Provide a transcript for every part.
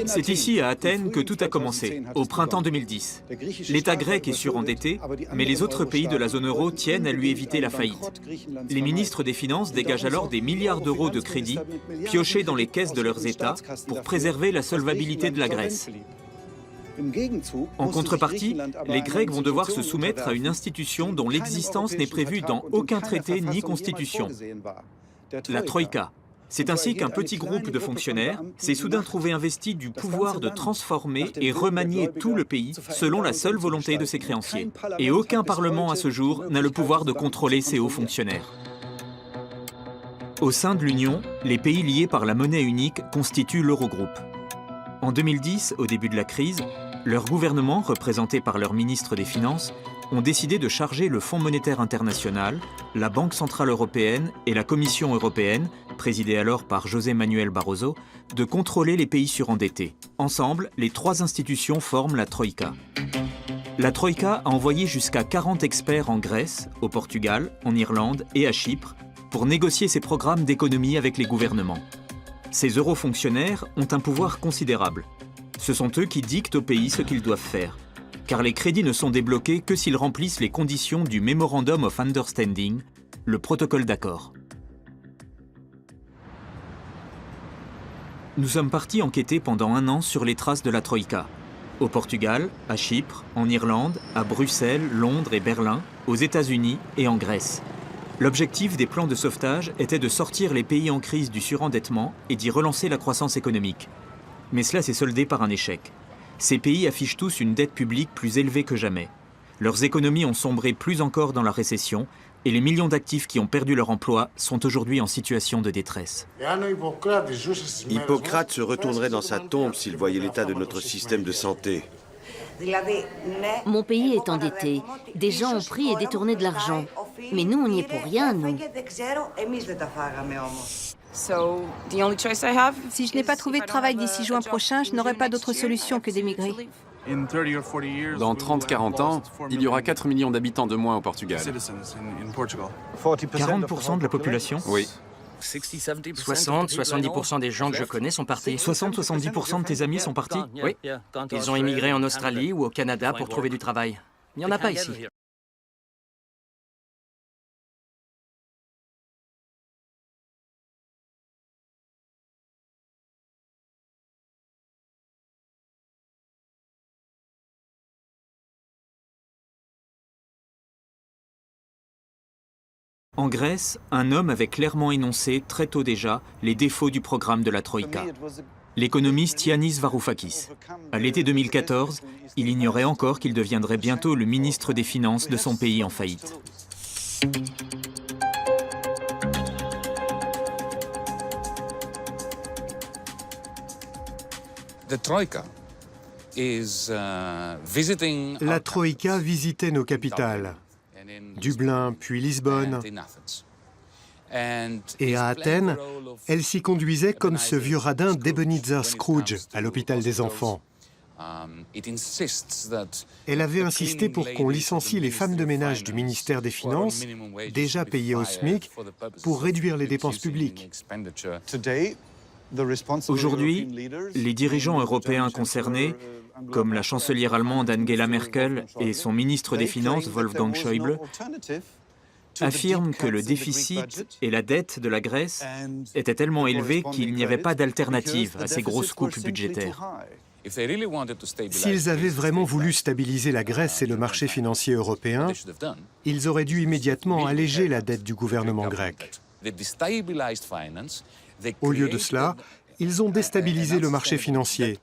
C'est ici, à Athènes, que tout a commencé, au printemps 2010. L'État grec est surendetté, mais les autres pays de la zone euro tiennent à lui éviter la faillite. Les ministres des Finances dégagent alors des milliards d'euros de crédits, piochés dans les caisses de leurs États, pour préserver la solvabilité de la Grèce. En contrepartie, les Grecs vont devoir se soumettre à une institution dont l'existence n'est prévue dans aucun traité ni constitution, la Troïka. C'est ainsi qu'un petit groupe de fonctionnaires s'est soudain trouvé investi du pouvoir de transformer et remanier tout le pays selon la seule volonté de ses créanciers. Et aucun parlement à ce jour n'a le pouvoir de contrôler ces hauts fonctionnaires. Au sein de l'Union, les pays liés par la monnaie unique constituent l'Eurogroupe. En 2010, au début de la crise, leurs gouvernements, représentés par leur ministre des Finances, ont décidé de charger le Fonds monétaire international, la Banque centrale européenne et la Commission européenne, présidée alors par José Manuel Barroso, de contrôler les pays surendettés. Ensemble, les trois institutions forment la Troïka. La Troïka a envoyé jusqu'à 40 experts en Grèce, au Portugal, en Irlande et à Chypre pour négocier ces programmes d'économie avec les gouvernements. Ces eurofonctionnaires ont un pouvoir considérable. Ce sont eux qui dictent aux pays ce qu'ils doivent faire, car les crédits ne sont débloqués que s'ils remplissent les conditions du Memorandum of Understanding, le protocole d'accord. Nous sommes partis enquêter pendant 1 an sur les traces de la Troïka. Au Portugal, à Chypre, en Irlande, à Bruxelles, Londres et Berlin, aux États-Unis et en Grèce. L'objectif des plans de sauvetage était de sortir les pays en crise du surendettement et d'y relancer la croissance économique. Mais cela s'est soldé par un échec. Ces pays affichent tous une dette publique plus élevée que jamais. Leurs économies ont sombré plus encore dans la récession et les millions d'actifs qui ont perdu leur emploi sont aujourd'hui en situation de détresse. Hippocrate se retournerait dans sa tombe s'il voyait l'état de notre système de santé. Mon pays est endetté. Des gens ont pris et détourné de l'argent. Mais nous, on n'y est pour rien, nous. Si je n'ai pas trouvé de travail d'ici juin prochain, je n'aurai pas d'autre solution que d'émigrer. Dans 30-40 ans, il y aura 4 millions d'habitants de moins au Portugal. 40% de la population? Oui. 60-70% des gens que je connais sont partis. 60-70% de tes amis sont partis? Oui. Ils ont immigré en Australie ou au Canada pour trouver du travail. Il n'y en a pas ici. En Grèce, un homme avait clairement énoncé, très tôt déjà, les défauts du programme de la Troïka. L'économiste Yannis Varoufakis. À l'été 2014, il ignorait encore qu'il deviendrait bientôt le ministre des Finances de son pays en faillite. La Troïka visitait nos capitales, Dublin puis Lisbonne, et à Athènes, elle s'y conduisait comme ce vieux radin d'Ebenezer Scrooge à l'hôpital des enfants. Elle avait insisté pour qu'on licencie les femmes de ménage du ministère des Finances, déjà payées au SMIC, pour réduire les dépenses publiques. Aujourd'hui, les dirigeants européens concernés, comme la chancelière allemande Angela Merkel et son ministre des Finances Wolfgang Schäuble, affirment que le déficit et la dette de la Grèce étaient tellement élevés qu'il n'y avait pas d'alternative à ces grosses coupes budgétaires. S'ils avaient vraiment voulu stabiliser la Grèce et le marché financier européen, ils auraient dû immédiatement alléger la dette du gouvernement grec. Au lieu de cela, ils ont déstabilisé le marché financier.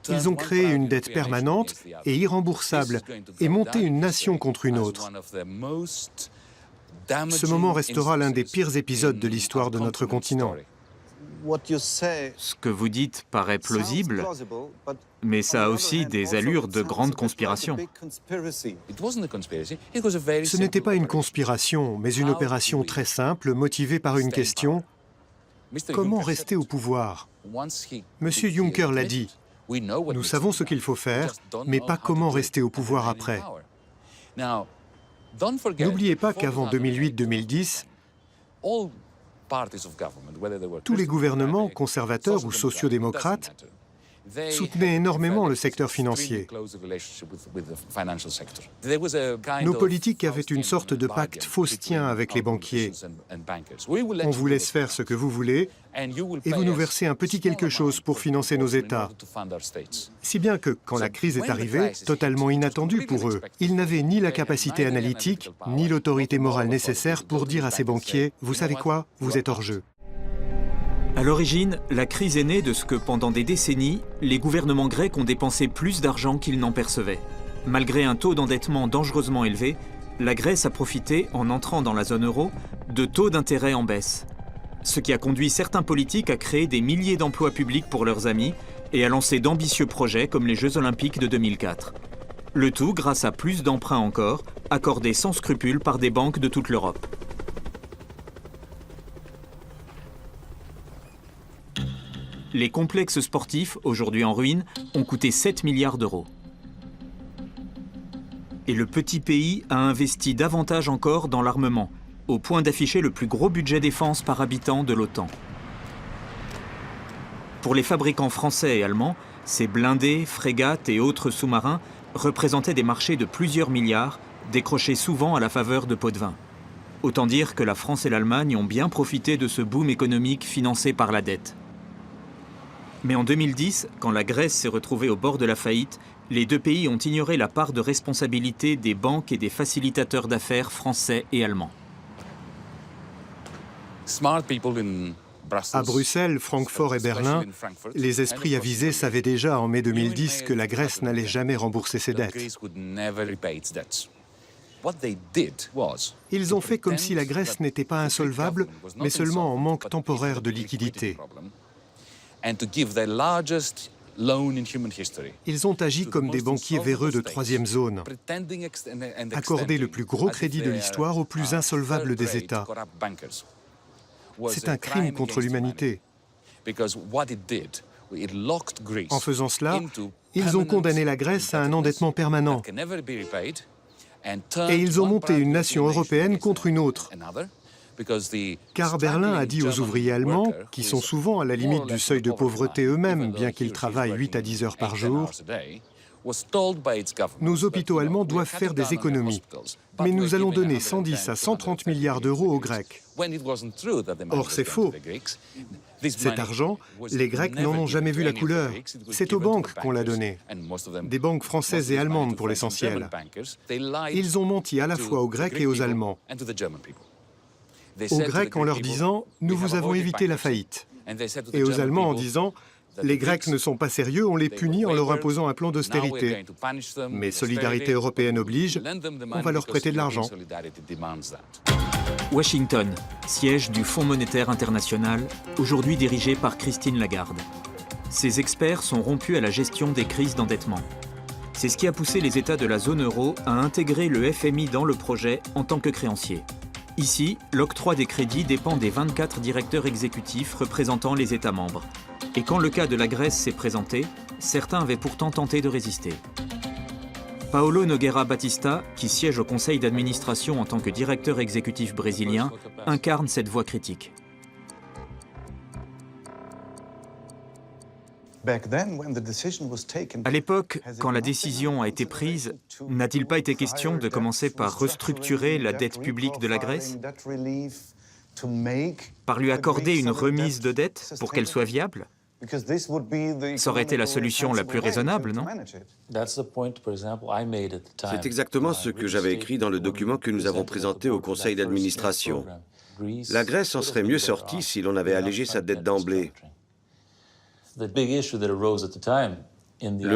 Ils ont créé une dette permanente et irremboursable et monté une nation contre une autre. Ce moment restera l'un des pires épisodes de l'histoire de notre continent. Ce que vous dites paraît plausible, mais ça a aussi des allures de grande conspiration. Ce n'était pas une conspiration, mais une opération très simple, motivée par une question: comment rester au pouvoir? Monsieur Juncker l'a dit, nous savons ce qu'il faut faire, mais pas comment rester au pouvoir après. N'oubliez pas qu'avant 2008-2010, Tous les gouvernements, conservateurs ou sociodémocrates, soutenaient énormément le secteur financier. Nos politiques avaient une sorte de pacte faustien avec les banquiers. On vous laisse faire ce que vous voulez et vous nous versez un petit quelque chose pour financer nos États. Si bien que, quand la crise est arrivée, totalement inattendue pour eux, ils n'avaient ni la capacité analytique, ni l'autorité morale nécessaire pour dire à ces banquiers « Vous savez quoi ? Vous êtes hors jeu ». À l'origine, la crise est née de ce que, pendant des décennies, les gouvernements grecs ont dépensé plus d'argent qu'ils n'en percevaient. Malgré un taux d'endettement dangereusement élevé, la Grèce a profité, en entrant dans la zone euro, de taux d'intérêt en baisse. Ce qui a conduit certains politiques à créer des milliers d'emplois publics pour leurs amis et à lancer d'ambitieux projets comme les Jeux Olympiques de 2004. Le tout grâce à plus d'emprunts encore, accordés sans scrupule par des banques de toute l'Europe. Les complexes sportifs, aujourd'hui en ruine, ont coûté 7 milliards d'euros. Et le petit pays a investi davantage encore dans l'armement, au point d'afficher le plus gros budget défense par habitant de l'OTAN. Pour les fabricants français et allemands, ces blindés, frégates et autres sous-marins représentaient des marchés de plusieurs milliards, décrochés souvent à la faveur de pots de vin. Autant dire que la France et l'Allemagne ont bien profité de ce boom économique financé par la dette. Mais en 2010, quand la Grèce s'est retrouvée au bord de la faillite, les deux pays ont ignoré la part de responsabilité des banques et des facilitateurs d'affaires français et allemands. À Bruxelles, Francfort et Berlin, les esprits avisés savaient déjà en mai 2010 que la Grèce n'allait jamais rembourser ses dettes. Ils ont fait comme si la Grèce n'était pas insolvable, mais seulement en manque temporaire de liquidité. Ils ont agi comme des banquiers véreux de troisième zone, accorder le plus gros crédit de l'histoire aux plus insolvables des États. C'est un crime contre l'humanité. En faisant cela, ils ont condamné la Grèce à un endettement permanent. Et ils ont monté une nation européenne contre une autre. Car Berlin a dit aux ouvriers allemands, qui sont souvent à la limite du seuil de pauvreté eux-mêmes, bien qu'ils travaillent 8 à 10 heures par jour, nos hôpitaux allemands doivent faire des économies, mais nous allons donner 110 à 130 milliards d'euros aux Grecs. Or, c'est faux. Cet argent, les Grecs n'en ont jamais vu la couleur. C'est aux banques qu'on l'a donné. Des banques françaises et allemandes pour l'essentiel. Ils ont menti à la fois aux Grecs et aux Allemands. Aux Grecs en leur disant « Nous vous avons évité la faillite » et aux Allemands en disant « Les Grecs ne sont pas sérieux, on les punit en leur imposant un plan d'austérité. Mais solidarité européenne oblige, on va leur prêter de l'argent. » Washington, siège du Fonds monétaire international, aujourd'hui dirigé par Christine Lagarde. Ces experts sont rompus à la gestion des crises d'endettement. C'est ce qui a poussé les États de la zone euro à intégrer le FMI dans le projet en tant que créancier. Ici, l'octroi des crédits dépend des 24 directeurs exécutifs représentant les États membres. Et quand le cas de la Grèce s'est présenté, certains avaient pourtant tenté de résister. Paolo Nogueira Batista, qui siège au conseil d'administration en tant que directeur exécutif brésilien, incarne cette voix critique. À l'époque, quand la décision a été prise, n'a-t-il pas été question de commencer par restructurer la dette publique de la Grèce? Par lui accorder une remise de dette pour qu'elle soit viable? Ça aurait été la solution la plus raisonnable, non? C'est exactement ce que j'avais écrit dans le document que nous avons présenté au conseil d'administration. La Grèce en serait mieux sortie si l'on avait allégé sa dette d'emblée. Le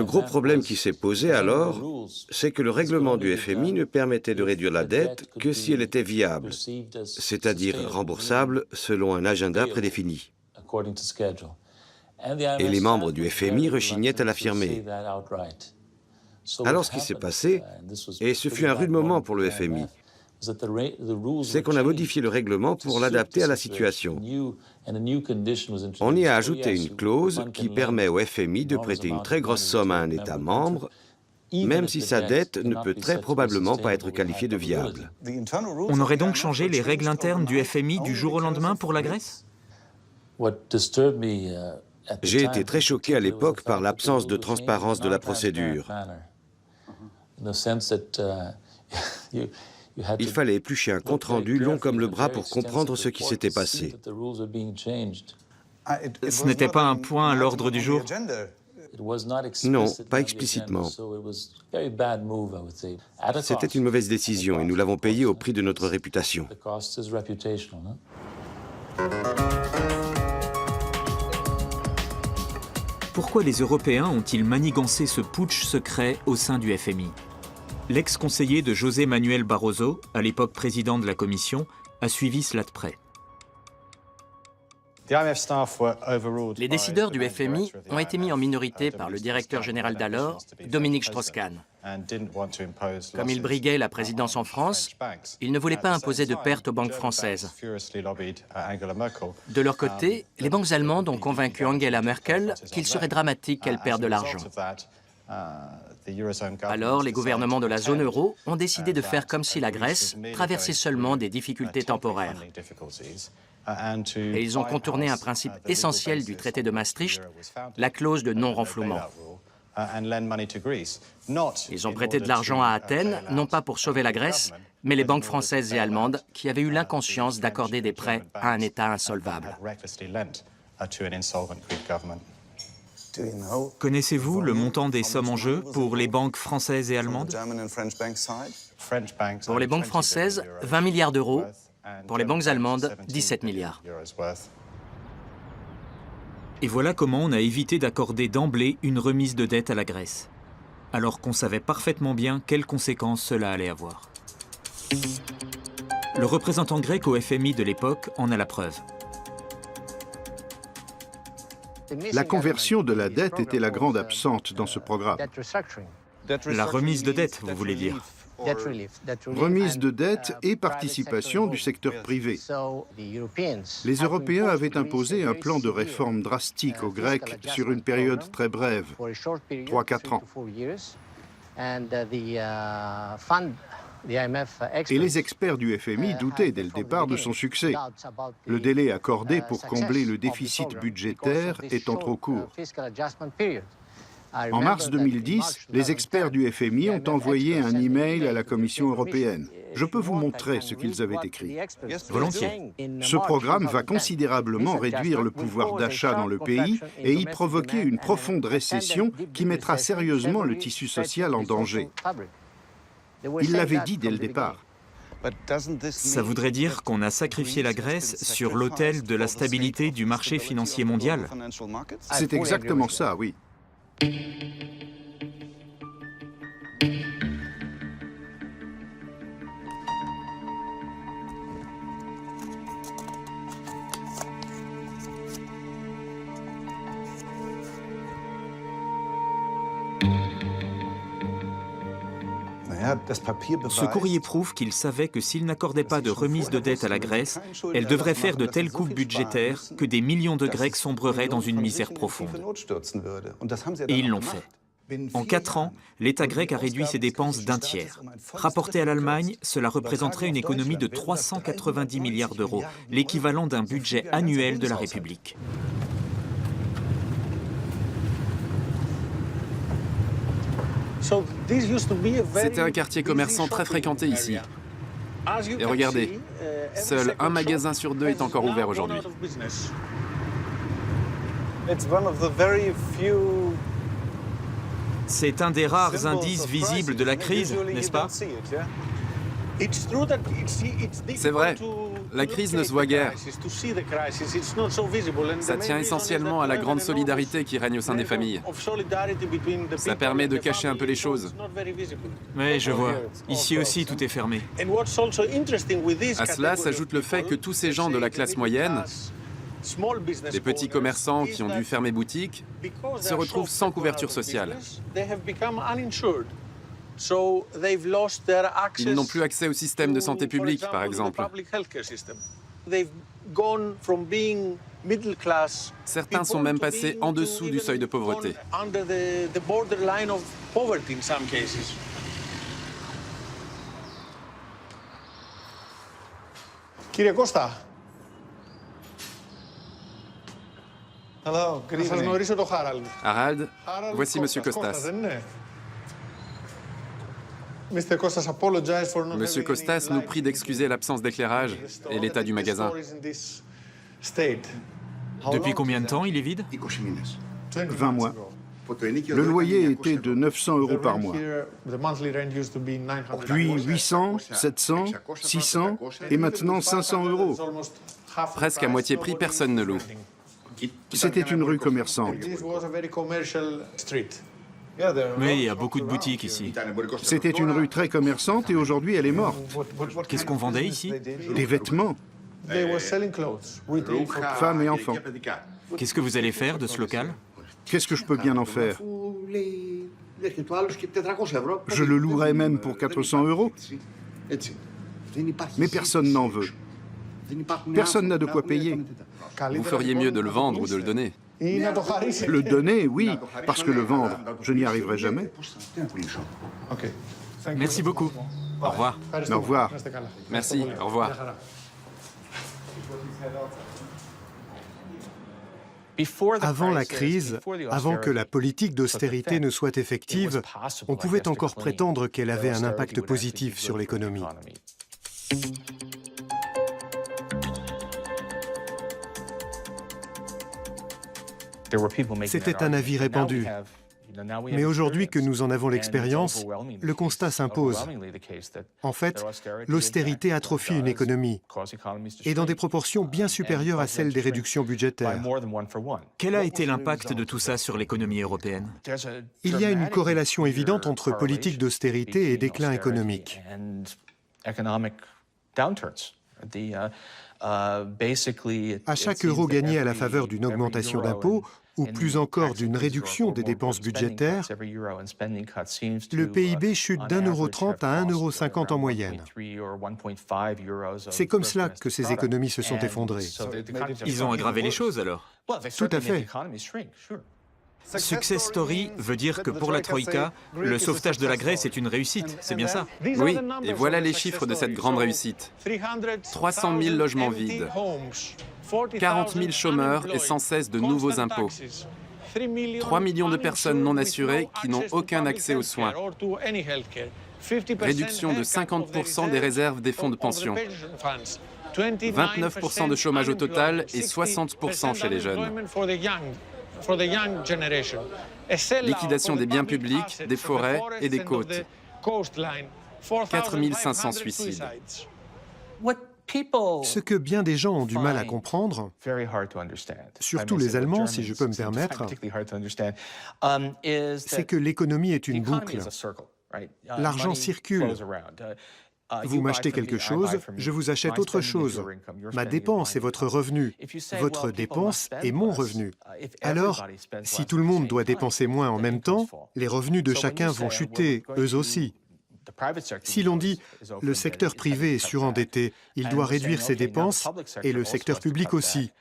gros problème qui s'est posé alors, c'est que le règlement du FMI ne permettait de réduire la dette que si elle était viable, c'est-à-dire remboursable selon un agenda prédéfini. Et les membres du FMI rechignaient à l'affirmer. Alors ce qui s'est passé, et ce fut un rude moment pour le FMI, c'est qu'on a modifié le règlement pour l'adapter à la situation. On y a ajouté une clause qui permet au FMI de prêter une très grosse somme à un État membre même si sa dette ne peut très probablement pas être qualifiée de viable. On aurait donc changé les règles internes du FMI du jour au lendemain pour la Grèce? J'ai été très choqué à l'époque par l'absence de transparence de la procédure. Il fallait éplucher un compte-rendu long comme le bras pour comprendre ce qui s'était passé. Ce n'était pas un point à l'ordre du jour? Non, pas explicitement. C'était une mauvaise décision et nous l'avons payée au prix de notre réputation. Pourquoi les Européens ont-ils manigancé ce putsch secret au sein du FMI? L'ex-conseiller de José Manuel Barroso, à l'époque président de la Commission, a suivi cela de près. Les décideurs du FMI ont été mis en minorité par le directeur général d'alors, Dominique Strauss-Kahn. Comme il briguait la présidence en France, il ne voulait pas imposer de pertes aux banques françaises. De leur côté, les banques allemandes ont convaincu Angela Merkel qu'il serait dramatique qu'elle perde de l'argent. Alors, les gouvernements de la zone euro ont décidé de faire comme si la Grèce traversait seulement des difficultés temporaires. Et ils ont contourné un principe essentiel du traité de Maastricht, la clause de non-renflouement. Ils ont prêté de l'argent à Athènes, non pas pour sauver la Grèce, mais les banques françaises et allemandes qui avaient eu l'inconscience d'accorder des prêts à un État insolvable. Connaissez-vous le montant des sommes en jeu pour les banques françaises et allemandes? Pour les banques françaises, 20 milliards d'euros. Pour les banques allemandes, 17 milliards. Et voilà comment on a évité d'accorder d'emblée une remise de dette à la Grèce, alors qu'on savait parfaitement bien quelles conséquences cela allait avoir. Le représentant grec au FMI de l'époque en a la preuve. La conversion de la dette était la grande absente dans ce programme. La remise de dette, vous voulez dire? Remise de dette et participation du secteur privé. Les Européens avaient imposé un plan de réforme drastique aux Grecs sur une période très brève, 3-4 ans. Et les experts du FMI doutaient dès le départ de son succès, le délai accordé pour combler le déficit budgétaire étant trop court. En mars 2010, les experts du FMI ont envoyé un email à la Commission européenne. Je peux vous montrer ce qu'ils avaient écrit. Volontiers. Ce programme va considérablement réduire le pouvoir d'achat dans le pays et y provoquer une profonde récession qui mettra sérieusement le tissu social en danger. Il l'avait dit dès le départ. Ça voudrait dire qu'on a sacrifié la Grèce sur l'autel de la stabilité du marché financier mondial? C'est exactement ça, oui. Ce courrier prouve qu'il savait que s'il n'accordait pas de remise de dette à la Grèce, elle devrait faire de telles coupes budgétaires que des millions de Grecs sombreraient dans une misère profonde. Et ils l'ont fait. En 4 ans, l'État grec a réduit ses dépenses d'un tiers. Rapporté à l'Allemagne, cela représenterait une économie de 390 milliards d'euros, l'équivalent d'un budget annuel de la République. C'était un quartier commerçant très fréquenté ici. Et regardez, seul un magasin sur 2 est encore ouvert aujourd'hui. C'est un des rares indices visibles de la crise, n'est-ce pas? C'est vrai, la crise ne se voit guère. Ça tient essentiellement à la grande solidarité qui règne au sein des familles. Ça permet de cacher un peu les choses. Oui, je vois. Ici aussi, tout est fermé. À cela s'ajoute le fait que tous ces gens de la classe moyenne, des petits commerçants qui ont dû fermer boutique, se retrouvent sans couverture sociale. Ils n'ont plus accès au système de santé publique, par exemple. Certains sont même passés en dessous du seuil de pauvreté. Κύριε Κώστα. Να σας γνωρίσω το Χάραλντ. Harald, voici Monsieur Costas. δεν είναι? Mr. Costas apologized for not Monsieur having Costas any nous light prie d'excuser l'absence d'éclairage et l'état du The magasin. store is in this state. Depuis combien de temps il est vide? 20 mois. Le loyer était de 900 € par mois. Puis 800, 700, 600 et maintenant 500 €. Presque à moitié prix, personne ne loue. C'était une rue commerçante. Mais il y a beaucoup de boutiques ici. C'était une rue très commerçante et aujourd'hui elle est morte. Qu'est-ce qu'on vendait ici? Des vêtements, femmes et enfants. Qu'est-ce que vous allez faire de ce local? Qu'est-ce que je peux bien en faire? Je le louerais même pour 400 €. Mais personne n'en veut. Personne n'a de quoi payer. Vous feriez mieux de le vendre ou de le donner. Le donner, oui, parce que le vendre, je n'y arriverai jamais. Merci beaucoup. Au revoir. Au revoir. Merci, au revoir. Avant la crise, avant que la politique d'austérité ne soit effective, on pouvait encore prétendre qu'elle avait un impact positif sur l'économie. C'était un avis répandu. Mais aujourd'hui que nous en avons l'expérience, le constat s'impose. En fait, l'austérité atrophie une économie, et dans des proportions bien supérieures à celles des réductions budgétaires. Quel a été l'impact de tout ça sur l'économie européenne? Il y a une corrélation évidente entre politique d'austérité et déclin économique. À chaque euro gagné à la faveur d'une augmentation d'impôts, ou plus encore d'une réduction des dépenses budgétaires, le PIB chute d'1,30 € à 1,50 € en moyenne. C'est comme cela que ces économies se sont effondrées. Ils ont aggravé les choses alors? Tout à fait. Success story veut dire que pour la Troïka, le sauvetage de la Grèce est une réussite, c'est bien ça? Oui, et voilà les chiffres de cette grande réussite. 300 000 logements vides, 40 000 chômeurs et sans cesse de nouveaux impôts, 3 millions de personnes non assurées qui n'ont aucun accès aux soins, réduction de 50% des réserves des fonds de pension, 29% de chômage au total et 60% chez les jeunes. Liquidation des biens publics, des forêts et des côtes. 4 500 suicides. Ce que bien des gens ont du mal à comprendre, surtout les Allemands, si je peux me permettre, c'est que l'économie est une boucle. L'argent circule. Vous m'achetez quelque chose, je vous achète autre chose. Ma dépense est votre revenu. Votre dépense est mon revenu. Alors, si tout le monde doit dépenser moins en même temps, les revenus de chacun vont chuter, eux aussi. Si l'on dit « le secteur privé est surendetté, il doit réduire ses dépenses, et le secteur public aussi »,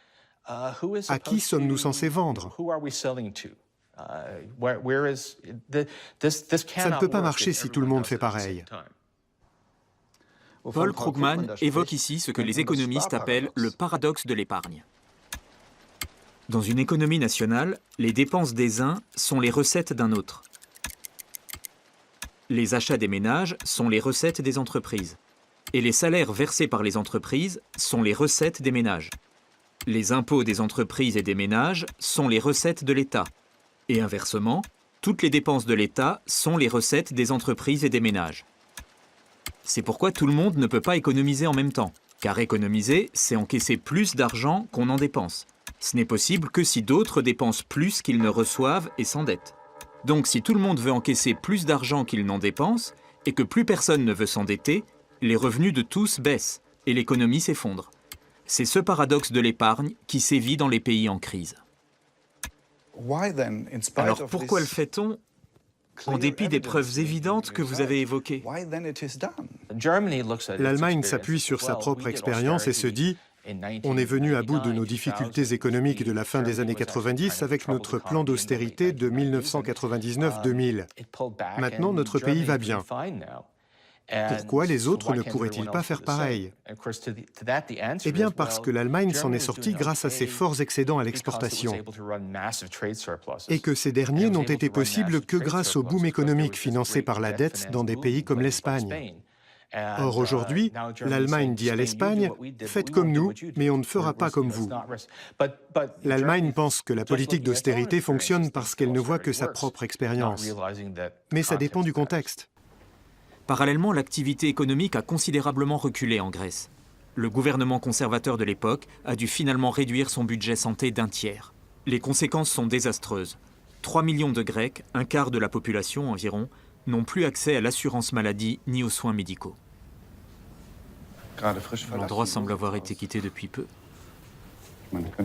à qui sommes-nous censés vendre? Ça ne peut pas marcher si tout le monde fait pareil. Paul Krugman évoque ici ce que les économistes appellent le paradoxe de l'épargne. Dans une économie nationale, les dépenses des uns sont les recettes d'un autre. Les achats des ménages sont les recettes des entreprises. Et les salaires versés par les entreprises sont les recettes des ménages. Les impôts des entreprises et des ménages sont les recettes de l'État. Et inversement, toutes les dépenses de l'État sont les recettes des entreprises et des ménages. C'est pourquoi tout le monde ne peut pas économiser en même temps. Car économiser, c'est encaisser plus d'argent qu'on en dépense. Ce n'est possible que si d'autres dépensent plus qu'ils ne reçoivent et s'endettent. Donc si tout le monde veut encaisser plus d'argent qu'il n'en dépense, et que plus personne ne veut s'endetter, les revenus de tous baissent, et l'économie s'effondre. C'est ce paradoxe de l'épargne qui sévit dans les pays en crise. Alors pourquoi le fait-on en dépit des preuves évidentes que vous avez évoquées? L'Allemagne s'appuie sur sa propre expérience et se dit On est venu à bout de nos difficultés économiques de la fin des années 90 avec notre plan d'austérité de 1999-2000. Maintenant, notre pays va bien. Pourquoi les autres ne pourraient-ils pas faire pareil? Eh bien parce que l'Allemagne s'en est sortie grâce à ses forts excédents à l'exportation et que ces derniers n'ont été possibles que grâce au boom économique financé par la dette dans des pays comme l'Espagne. Or aujourd'hui, l'Allemagne dit à l'Espagne « Faites comme nous, mais on ne fera pas comme vous ». L'Allemagne pense que la politique d'austérité fonctionne parce qu'elle ne voit que sa propre expérience. Mais ça dépend du contexte. Parallèlement, l'activité économique a considérablement reculé en Grèce. Le gouvernement conservateur de l'époque a dû finalement réduire son budget santé d'1 tiers. Les conséquences sont désastreuses. 3 millions de Grecs, un quart de la population environ, n'ont plus accès à l'assurance maladie ni aux soins médicaux. L'endroit semble avoir été quitté depuis peu.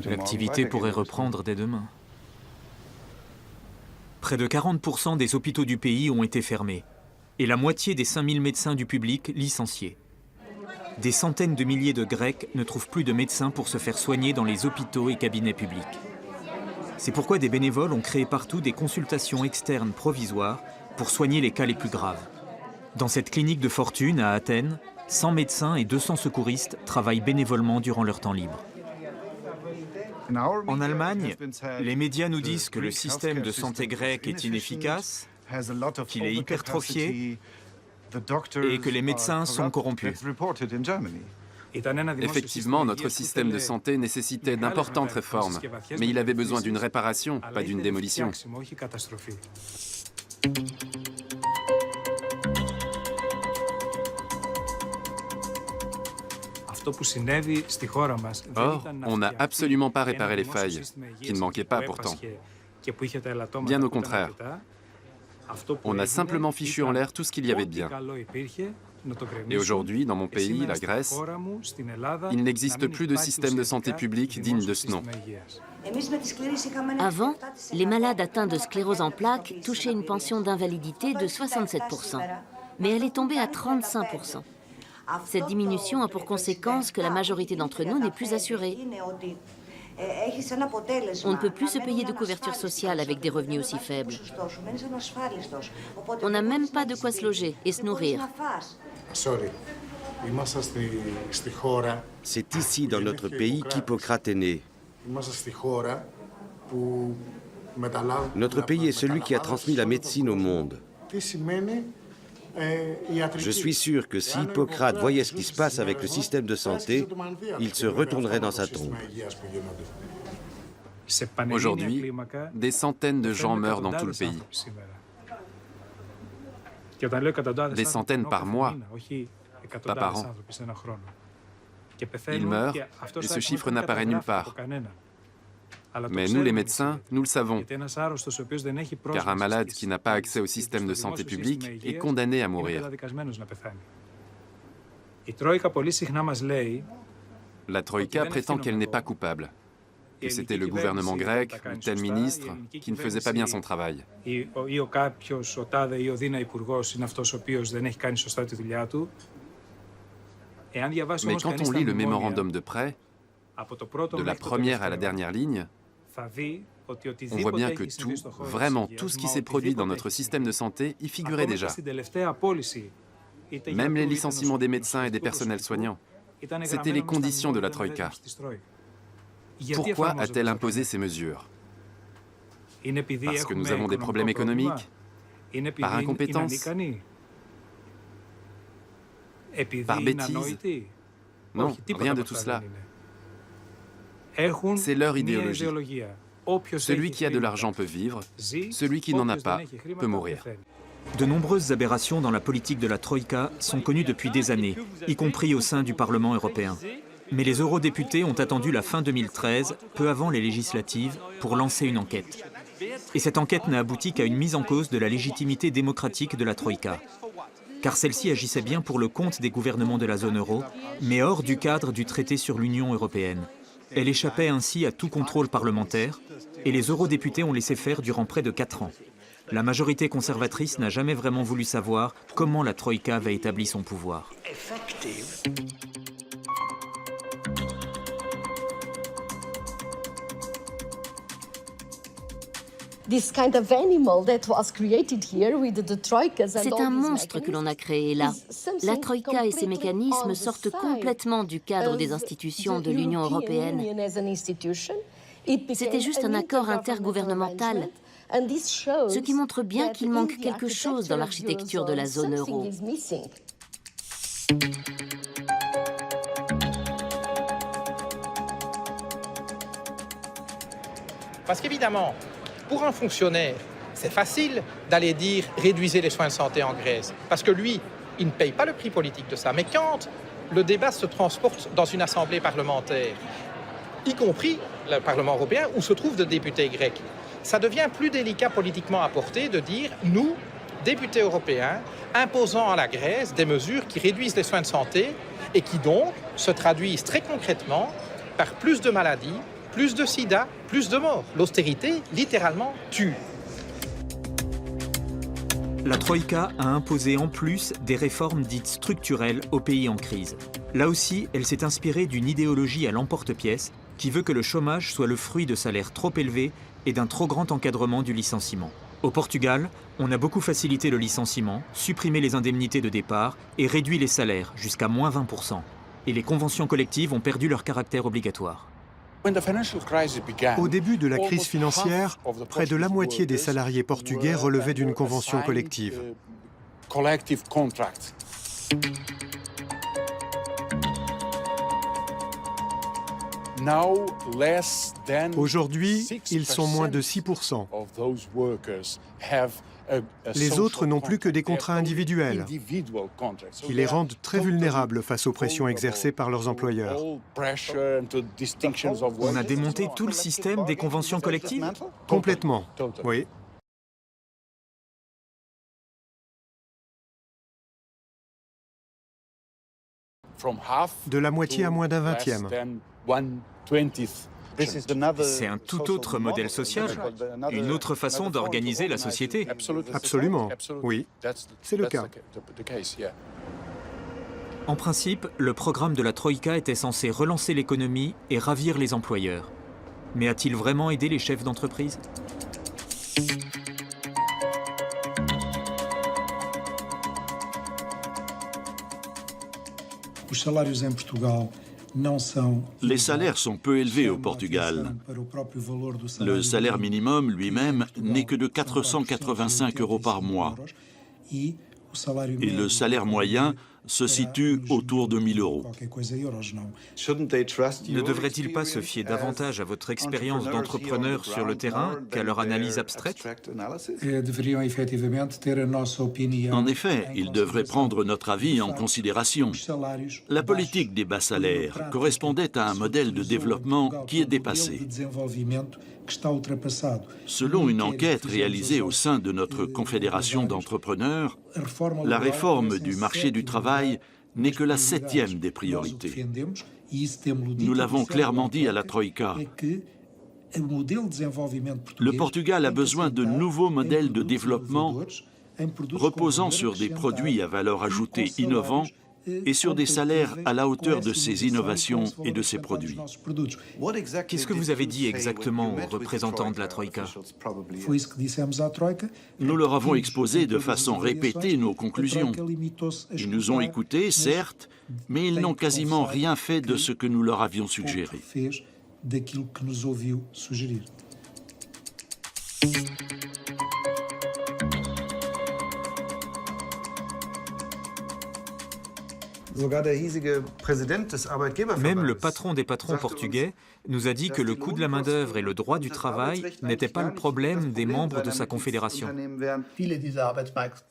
L'activité pourrait reprendre dès demain. Près de 40% des hôpitaux du pays ont été fermés et la moitié des 5000 médecins du public licenciés. Des centaines de milliers de Grecs ne trouvent plus de médecins pour se faire soigner dans les hôpitaux et cabinets publics. C'est pourquoi des bénévoles ont créé partout des consultations externes provisoires pour soigner les cas les plus graves. Dans cette clinique de fortune à Athènes, 100 médecins et 200 secouristes travaillent bénévolement durant leur temps libre. En Allemagne, les médias nous disent que le système de santé grec est inefficace, qu'il est hypertrophié et que les médecins sont corrompus. Effectivement, notre système de santé nécessitait d'importantes réformes, mais il avait besoin d'une réparation, pas d'une démolition. Or, on n'a absolument pas réparé les failles, qui ne manquaient pas pourtant. Bien au contraire. On a simplement fichu en l'air tout ce qu'il y avait de bien. Et aujourd'hui, dans mon pays, la Grèce, il n'existe plus de système de santé publique digne de ce nom. Avant, les malades atteints de sclérose en plaques touchaient une pension d'invalidité de 67%, mais elle est tombée à 35%. Cette diminution a pour conséquence que la majorité d'entre nous n'est plus assurée. On ne peut plus se payer de couverture sociale avec des revenus aussi faibles. On n'a même pas de quoi se loger et se nourrir. C'est ici, dans notre pays, qu'Hippocrate est né. Notre pays est celui qui a transmis la médecine au monde. Je suis sûr que si Hippocrate voyait ce qui se passe avec le système de santé, il se retournerait dans sa tombe. Aujourd'hui, des centaines de gens meurent dans tout le pays. Des centaines par mois, pas par an. Ils meurent et ce chiffre n'apparaît nulle part. Mais nous, les médecins, nous le savons, car un malade qui n'a pas accès au système de santé publique est condamné à mourir. La Troïka prétend qu'elle n'est pas coupable, que c'était le gouvernement grec ou tel ministre qui ne faisait pas bien son travail. Mais quand on lit le mémorandum de prêt, de la première à la dernière ligne, on voit bien que tout, vraiment tout ce qui s'est produit dans notre système de santé y figurait déjà. Même les licenciements des médecins et des personnels soignants. C'était les conditions de la Troïka. Pourquoi a-t-elle imposé ces mesures? Parce que nous avons des problèmes économiques? Par incompétence? Par bêtise? Non, rien de tout cela. C'est leur idéologie. Celui qui a de l'argent peut vivre, celui qui n'en a pas peut mourir. De nombreuses aberrations dans la politique de la Troïka sont connues depuis des années, y compris au sein du Parlement européen. Mais les eurodéputés ont attendu la fin 2013, peu avant les législatives, pour lancer une enquête. Et cette enquête n'a abouti qu'à une mise en cause de la légitimité démocratique de la Troïka. Car celle-ci agissait bien pour le compte des gouvernements de la zone euro, mais hors du cadre du traité sur l'Union européenne. Elle échappait ainsi à tout contrôle parlementaire, et les eurodéputés ont laissé faire durant près de 4 ans. La majorité conservatrice n'a jamais vraiment voulu savoir comment la Troïka avait établi son pouvoir. C'est un monstre que l'on a créé là. La Troïka et ses mécanismes sortent complètement du cadre des institutions de l'Union européenne. C'était juste un accord intergouvernemental, ce qui montre bien qu'il manque quelque chose dans l'architecture de la zone euro. Parce qu'évidemment, pour un fonctionnaire, c'est facile d'aller dire « réduisez les soins de santé en Grèce ». Parce que lui, il ne paye pas le prix politique de ça. Mais quand le débat se transporte dans une assemblée parlementaire, y compris le Parlement européen, où se trouvent des députés grecs, ça devient plus délicat politiquement à porter de dire « nous, députés européens, imposant à la Grèce des mesures qui réduisent les soins de santé et qui donc se traduisent très concrètement par plus de maladies, plus de sida, plus de morts. L'austérité, littéralement, tue. » La Troïka a imposé en plus des réformes dites structurelles aux pays en crise. Là aussi, elle s'est inspirée d'une idéologie à l'emporte-pièce qui veut que le chômage soit le fruit de salaires trop élevés et d'un trop grand encadrement du licenciement. Au Portugal, on a beaucoup facilité le licenciement, supprimé les indemnités de départ et réduit les salaires jusqu'à moins 20%. Et les conventions collectives ont perdu leur caractère obligatoire. Au début de la crise financière, près de la moitié des salariés portugais relevaient d'une convention collective. Aujourd'hui, ils sont moins de 6%. Les autres n'ont plus que des contrats individuels, qui les rendent très vulnérables face aux pressions exercées par leurs employeurs. On a démonté tout le système des conventions collectives ? Complètement, oui. De la moitié à moins d'un vingtième. C'est un tout autre modèle social, une autre façon d'organiser la société. Absolument, oui, c'est le cas. En principe, le programme de la Troïka était censé relancer l'économie et ravir les employeurs. Mais a-t-il vraiment aidé les chefs d'entreprise ? Les salaires sont peu élevés au Portugal. Le salaire minimum lui-même n'est que de 485 € par mois. Et le salaire moyen se situe autour de 1 000 €. Ne devrait-il pas se fier davantage à votre expérience d'entrepreneur sur le terrain qu'à leur analyse abstraite ? En effet, ils devraient prendre notre avis en considération. La politique des bas salaires correspondait à un modèle de développement qui est dépassé. Selon une enquête réalisée au sein de notre confédération d'entrepreneurs, la réforme du marché du travail n'est que la 7e des priorités. Nous l'avons clairement dit à la Troïka. Le Portugal a besoin de nouveaux modèles de développement reposant sur des produits à valeur ajoutée innovants et sur des salaires à la hauteur de ces innovations et de ces produits. Qu'est-ce que vous avez dit exactement aux représentants de la Troïka ? Nous leur avons exposé de façon répétée nos conclusions. Ils nous ont écoutés, certes, mais ils n'ont quasiment rien fait de ce que nous leur avions suggéré. Même le patron des patrons portugais nous a dit que le coût de la main-d'œuvre et le droit du travail n'étaient pas le problème des membres de sa confédération.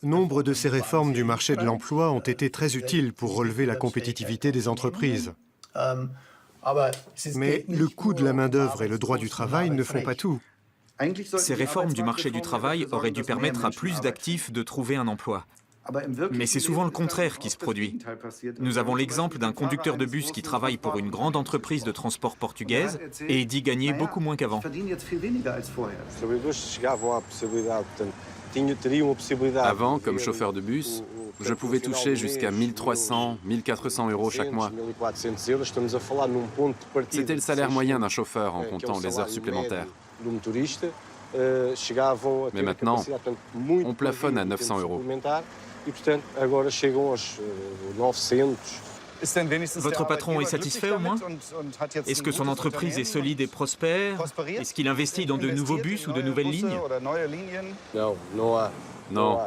Nombre de ces réformes du marché de l'emploi ont été très utiles pour relever la compétitivité des entreprises. Mais le coût de la main-d'œuvre et le droit du travail ne font pas tout. Ces réformes du marché du travail auraient dû permettre à plus d'actifs de trouver un emploi. Mais c'est souvent le contraire qui se produit. Nous avons l'exemple d'un conducteur de bus qui travaille pour une grande entreprise de transport portugaise et dit gagner beaucoup moins qu'avant. Avant, comme chauffeur de bus, je pouvais toucher jusqu'à 1 300, 1 400 € chaque mois. C'était le salaire moyen d'un chauffeur en comptant les heures supplémentaires. Mais maintenant, on plafonne à 900 €. Votre patron est satisfait au moins? Est-ce que son entreprise est solide et prospère? Est-ce qu'il investit dans de nouveaux bus ou de nouvelles lignes? Non,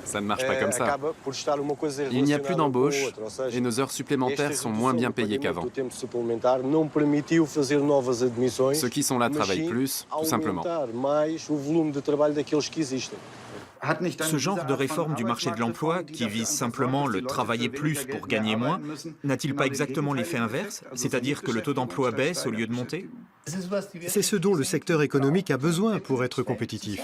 ça ne marche pas comme ça. Il n'y a plus d'embauche et nos heures supplémentaires sont moins bien payées qu'avant. Ceux qui sont là travaillent plus, tout simplement. Ce genre de réforme du marché de l'emploi, qui vise simplement le travailler plus pour gagner moins, n'a-t-il pas exactement l'effet inverse, c'est-à-dire que le taux d'emploi baisse au lieu de monter? C'est ce dont le secteur économique a besoin pour être compétitif.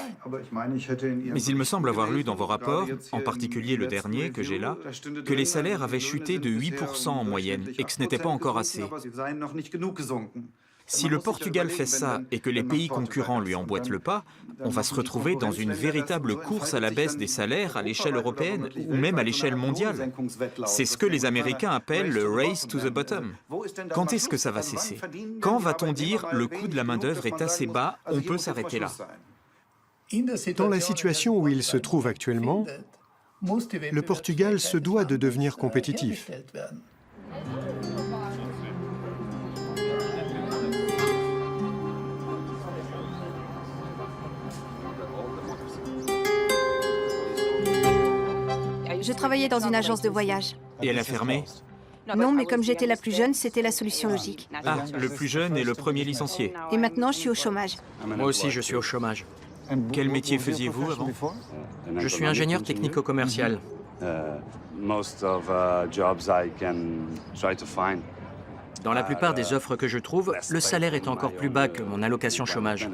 Mais il me semble avoir lu dans vos rapports, en particulier le dernier que j'ai là, que les salaires avaient chuté de 8% en moyenne et que ce n'était pas encore assez. Si le Portugal fait ça et que les pays concurrents lui emboîtent le pas, on va se retrouver dans une véritable course à la baisse des salaires à l'échelle européenne ou même à l'échelle mondiale. C'est ce que les Américains appellent le « race to the bottom ». Quand est-ce que ça va cesser? Quand va-t-on dire « le coût de la main-d'œuvre est assez bas, on peut s'arrêter là ». Dans la situation où il se trouve actuellement, le Portugal se doit de devenir compétitif. Je travaillais dans une agence de voyage. Et elle a fermé? Non, mais comme j'étais la plus jeune, c'était la solution logique. Ah, le plus jeune et le premier licencié. Et maintenant, je suis au chômage. Moi aussi, je suis au chômage. Quel métier faisiez-vous avant? Je suis ingénieur technico-commercial. Dans la plupart des offres que je trouve, le salaire est encore plus bas que mon allocation chômage.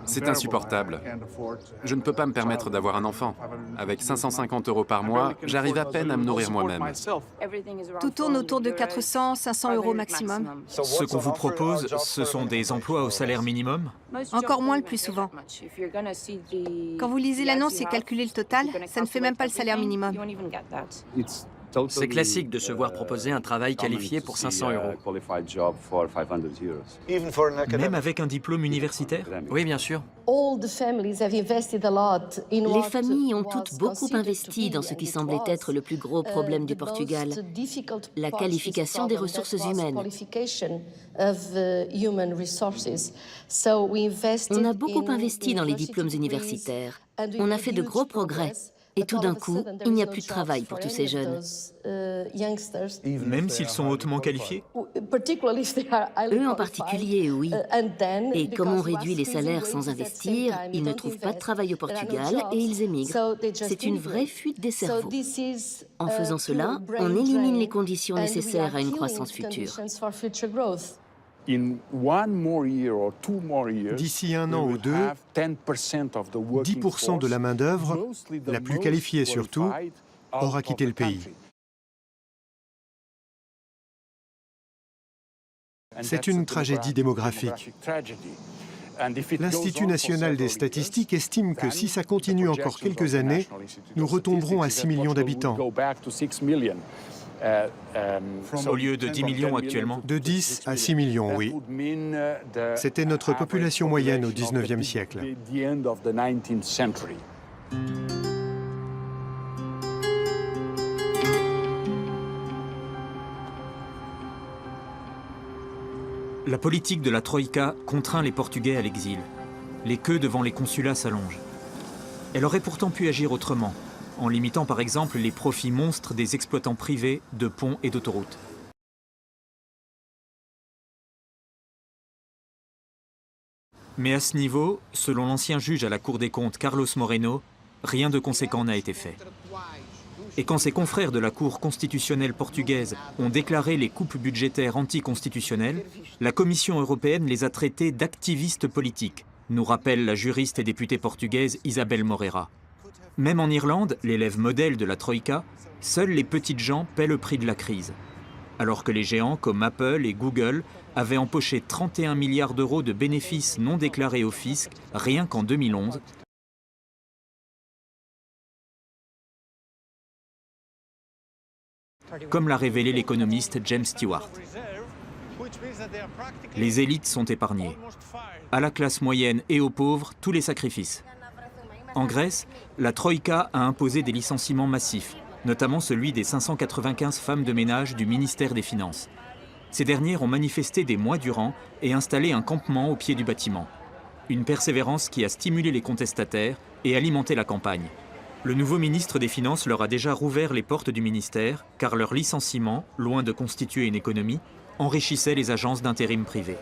C'est insupportable. Je ne peux pas me permettre d'avoir un enfant. Avec 550 € par mois, j'arrive à peine à me nourrir moi-même. Tout tourne autour de 400, 500 € maximum. Ce qu'on vous propose, ce sont des emplois au salaire minimum? Encore moins le plus souvent. Quand vous lisez l'annonce et calculez le total, ça ne fait même pas le salaire minimum. C'est classique de se voir proposer un travail qualifié pour 500 €. Même avec un diplôme universitaire? Oui, bien sûr. Les familles ont toutes beaucoup investi dans ce qui semblait être le plus gros problème du Portugal, la qualification des ressources humaines. On a beaucoup investi dans les diplômes universitaires. On a fait de gros progrès. Et tout d'un coup, il n'y a plus de travail pour tous ces jeunes. Même s'ils sont hautement qualifiés? Eux en particulier, oui. Et comme on réduit les salaires sans investir, ils ne trouvent pas de travail au Portugal et ils émigrent. C'est une vraie fuite des cerveaux. En faisant cela, on élimine les conditions nécessaires à une croissance future. D'ici un an ou deux, 10% de la main-d'œuvre, la plus qualifiée surtout, aura quitté le pays. C'est une tragédie démographique. L'Institut national des statistiques estime que si ça continue encore quelques années, nous retomberons à 6 millions d'habitants. Au lieu de 10 millions actuellement? De 10 à 6 millions, oui. C'était notre population moyenne au XIXe siècle. La politique de la Troïka contraint les Portugais à l'exil. Les queues devant les consulats s'allongent. Elle aurait pourtant pu agir autrement, en limitant par exemple les profits monstres des exploitants privés de ponts et d'autoroutes. Mais à ce niveau, selon l'ancien juge à la Cour des comptes Carlos Moreno, rien de conséquent n'a été fait. Et quand ses confrères de la Cour constitutionnelle portugaise ont déclaré les coupes budgétaires anticonstitutionnelles, la Commission européenne les a traités d'activistes politiques, nous rappelle la juriste et députée portugaise Isabel Moreira. Même en Irlande, l'élève modèle de la Troïka, seuls les petites gens paient le prix de la crise. Alors que les géants comme Apple et Google avaient empoché 31 milliards d'euros de bénéfices non déclarés au fisc rien qu'en 2011, comme l'a révélé l'économiste James Stewart. Les élites sont épargnées. À la classe moyenne et aux pauvres, tous les sacrifices. En Grèce, la Troïka a imposé des licenciements massifs, notamment celui des 595 femmes de ménage du ministère des Finances. Ces dernières ont manifesté des mois durant et installé un campement au pied du bâtiment. Une persévérance qui a stimulé les contestataires et alimenté la campagne. Le nouveau ministre des Finances leur a déjà rouvert les portes du ministère, car leur licenciement, loin de constituer une économie, enrichissait les agences d'intérim privées.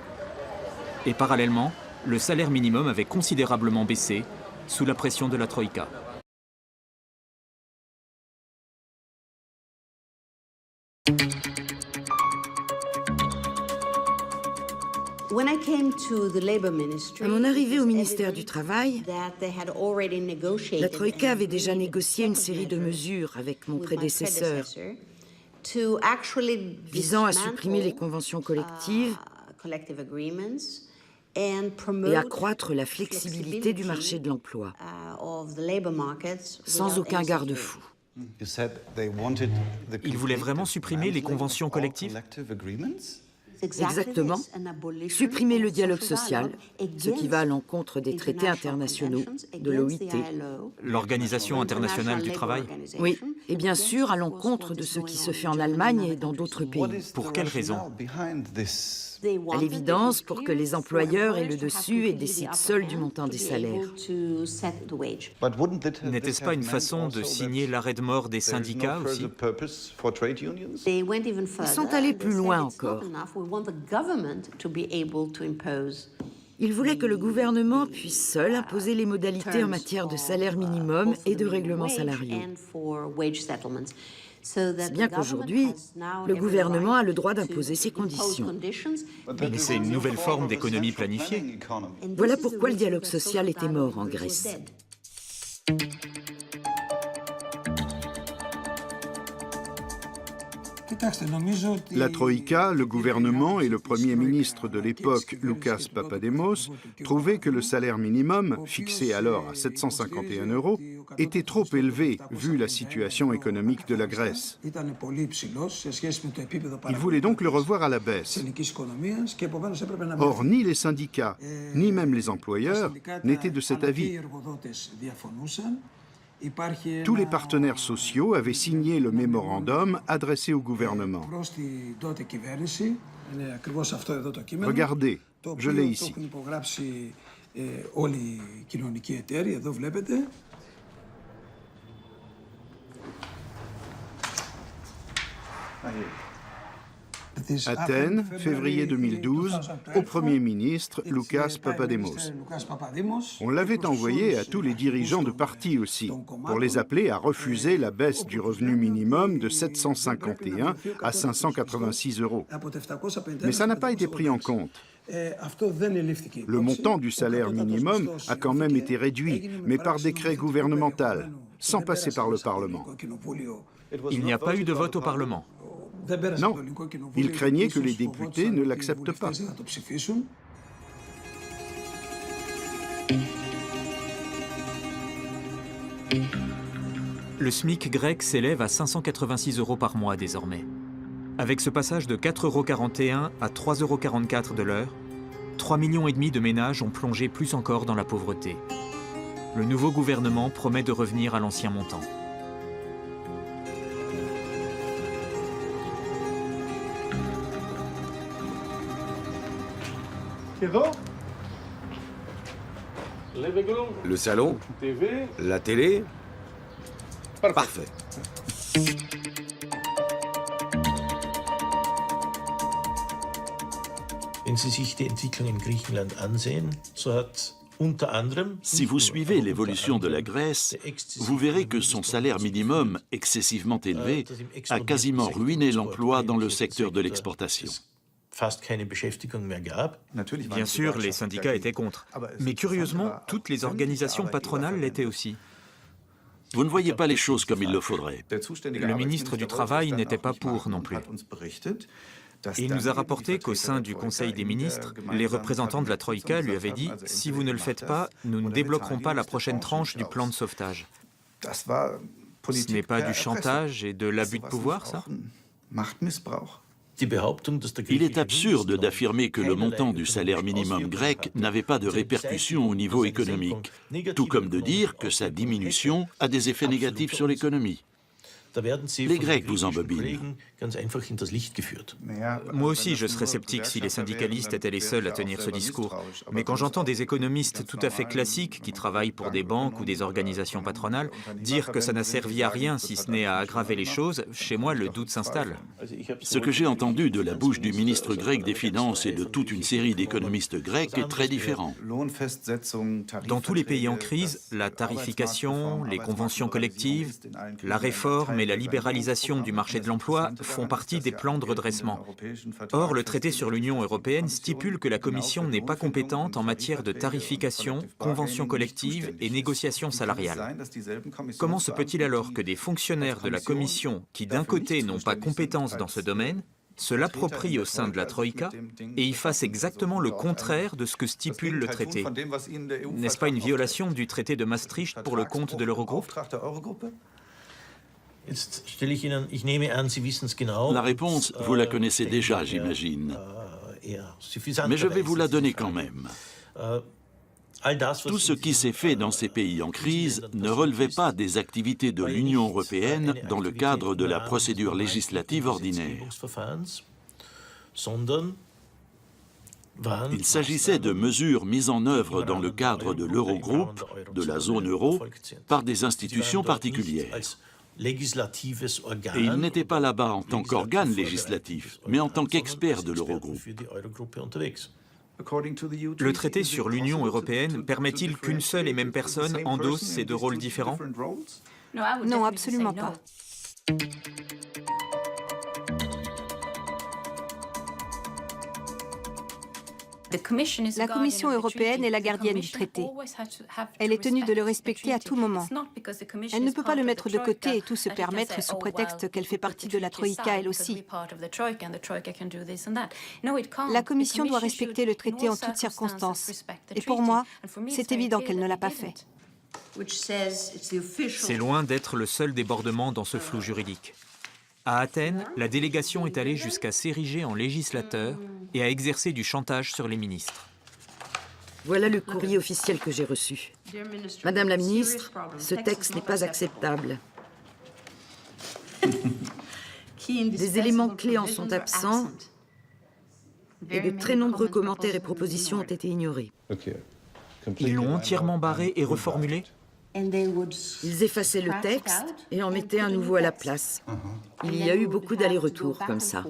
Et parallèlement, le salaire minimum avait considérablement baissé, sous la pression de la Troïka. À mon arrivée au ministère du Travail, la Troïka avait déjà négocié une série de mesures avec mon prédécesseur visant à supprimer les conventions collectives et accroître la flexibilité du marché de l'emploi, sans aucun garde-fou. Ils voulaient vraiment supprimer les conventions collectives ? Exactement. Supprimer le dialogue social, ce qui va à l'encontre des traités internationaux de l'OIT. L'Organisation internationale du travail ? Oui, et bien sûr à l'encontre de ce qui se fait en Allemagne et dans d'autres pays. Pour quelle raison ? À l'évidence, pour que les employeurs aient le dessus et décident seuls du montant des salaires. N'était-ce pas une façon de signer l'arrêt de mort des syndicats aussi ? Ils sont allés plus loin encore. Ils voulaient que le gouvernement puisse seul imposer les modalités en matière de salaire minimum et de règlements salariaux. C'est bien qu'aujourd'hui, le gouvernement a le droit d'imposer ses conditions. Mais c'est une nouvelle forme d'économie planifiée. Voilà pourquoi le dialogue social était mort en Grèce. La Troïka, le gouvernement et le Premier ministre de l'époque, Loukas Papadémos, trouvaient que le salaire minimum, fixé alors à 751 €, était trop élevé vu la situation économique de la Grèce. Ils voulaient donc le revoir à la baisse. Or, ni les syndicats, ni même les employeurs n'étaient de cet avis. Tous les partenaires sociaux avaient signé le mémorandum adressé au gouvernement. Regardez, je l'ai ici. Athènes, février 2012, au Premier ministre Loukas Papadémos. On l'avait envoyé à tous les dirigeants de partis aussi, pour les appeler à refuser la baisse du revenu minimum de 751 à 586 €. Mais ça n'a pas été pris en compte. Le montant du salaire minimum a quand même été réduit, mais par décret gouvernemental, sans passer par le Parlement. Il n'y a pas eu de vote au Parlement. Non, il craignait que les députés ne l'acceptent pas. Le SMIC grec s'élève à 586 € par mois désormais. Avec ce passage de 4,41 € à 3,44 € de l'heure, 3,5 millions de ménages ont plongé plus encore dans la pauvreté. Le nouveau gouvernement promet de revenir à l'ancien montant. Le salon, la télé, parfait. Si vous suivez l'évolution de la Grèce, vous verrez que son salaire minimum, excessivement élevé, a quasiment ruiné l'emploi dans le secteur de l'exportation. Bien sûr, les syndicats étaient contre. Mais curieusement, toutes les organisations patronales l'étaient aussi. Vous ne voyez pas les choses comme il le faudrait. Le ministre du Travail n'était pas pour non plus. Il nous a rapporté qu'au sein du Conseil des ministres, les représentants de la Troïka lui avaient dit « Si vous ne le faites pas, nous ne débloquerons pas la prochaine tranche du plan de sauvetage ». Ce n'est pas du chantage et de l'abus de pouvoir, ça ? Il est absurde d'affirmer que le montant du salaire minimum grec n'avait pas de répercussions au niveau économique, tout comme de dire que sa diminution a des effets négatifs sur l'économie. Les Grecs vous embobinent. Moi aussi, je serais sceptique si les syndicalistes étaient les seuls à tenir ce discours. Mais quand j'entends des économistes tout à fait classiques qui travaillent pour des banques ou des organisations patronales dire que ça n'a servi à rien si ce n'est à aggraver les choses, chez moi, le doute s'installe. Ce que j'ai entendu de la bouche du ministre grec des Finances et de toute une série d'économistes grecs est très différent. Dans tous les pays en crise, la tarification, les conventions collectives, la réforme et la libéralisation du marché de l'emploi font partie des plans de redressement. Or, le traité sur l'Union européenne stipule que la Commission n'est pas compétente en matière de tarification, conventions collectives et négociations salariales. Comment se peut-il alors que des fonctionnaires de la Commission, qui d'un côté n'ont pas compétence dans ce domaine, se l'approprient au sein de la Troïka et y fassent exactement le contraire de ce que stipule le traité? N'est-ce pas une violation du traité de Maastricht pour le compte de l'Eurogroupe? La réponse, vous la connaissez déjà, j'imagine. Mais je vais vous la donner quand même. Tout ce qui s'est fait dans ces pays en crise ne relevait pas des activités de l'Union européenne dans le cadre de la procédure législative ordinaire. Il s'agissait de mesures mises en œuvre dans le cadre de l'Eurogroupe, de la zone euro, par des institutions particulières. Et il n'était pas là-bas en tant qu'organe législatif, mais en tant qu'expert de l'Eurogroupe. Le traité sur l'Union européenne permet-il qu'une seule et même personne endosse ces deux rôles différents? Non, absolument pas. La Commission européenne est la gardienne du traité. Elle est tenue de le respecter à tout moment. Elle ne peut pas le mettre de côté et tout se permettre sous prétexte qu'elle fait partie de la Troïka elle aussi. La Commission doit respecter le traité en toutes circonstances. Et pour moi, c'est évident qu'elle ne l'a pas fait. C'est loin d'être le seul débordement dans ce flou juridique. À Athènes, la délégation est allée jusqu'à s'ériger en législateur et à exercer du chantage sur les ministres. Voilà le courrier officiel que j'ai reçu. Madame la ministre, ce texte n'est pas acceptable. Des éléments clés en sont absents et de très nombreux commentaires et propositions ont été ignorés. Ils l'ont entièrement barré et reformulé? Ils effaçaient le texte et en mettaient un nouveau à la place. Il y a eu beaucoup d'allers-retours comme ça.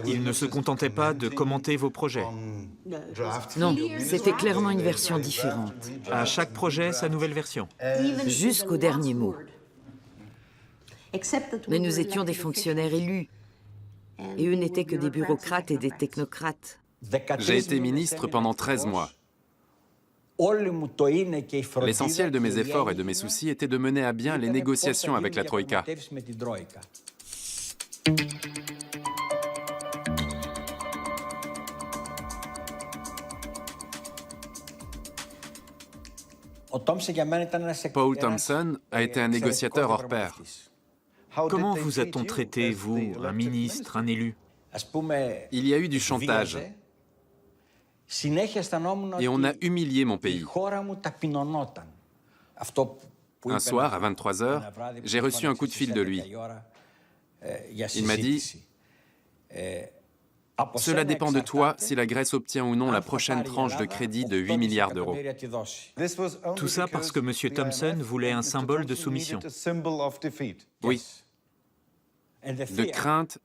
Ils ne se contentaient pas de commenter vos projets? Non, c'était clairement une version différente. À chaque projet, sa nouvelle version? Jusqu'au dernier mot. Mais nous étions des fonctionnaires élus. Et eux n'étaient que des bureaucrates et des technocrates. J'ai été ministre pendant 13 mois. L'essentiel de mes efforts et de mes soucis était de mener à bien les négociations avec la Troïka. Paul Thompson a été un négociateur hors pair. Comment vous a-t-on traité, vous, un ministre, un élu? Il y a eu du chantage. Et on a humilié mon pays. Un soir, à 23 h, j'ai reçu un coup de fil de lui. Il m'a dit « Cela dépend de toi si la Grèce obtient ou non la prochaine tranche de crédit de 8 milliards d'euros. » Tout ça parce que M. Thompson voulait un symbole de soumission. Oui. De crainte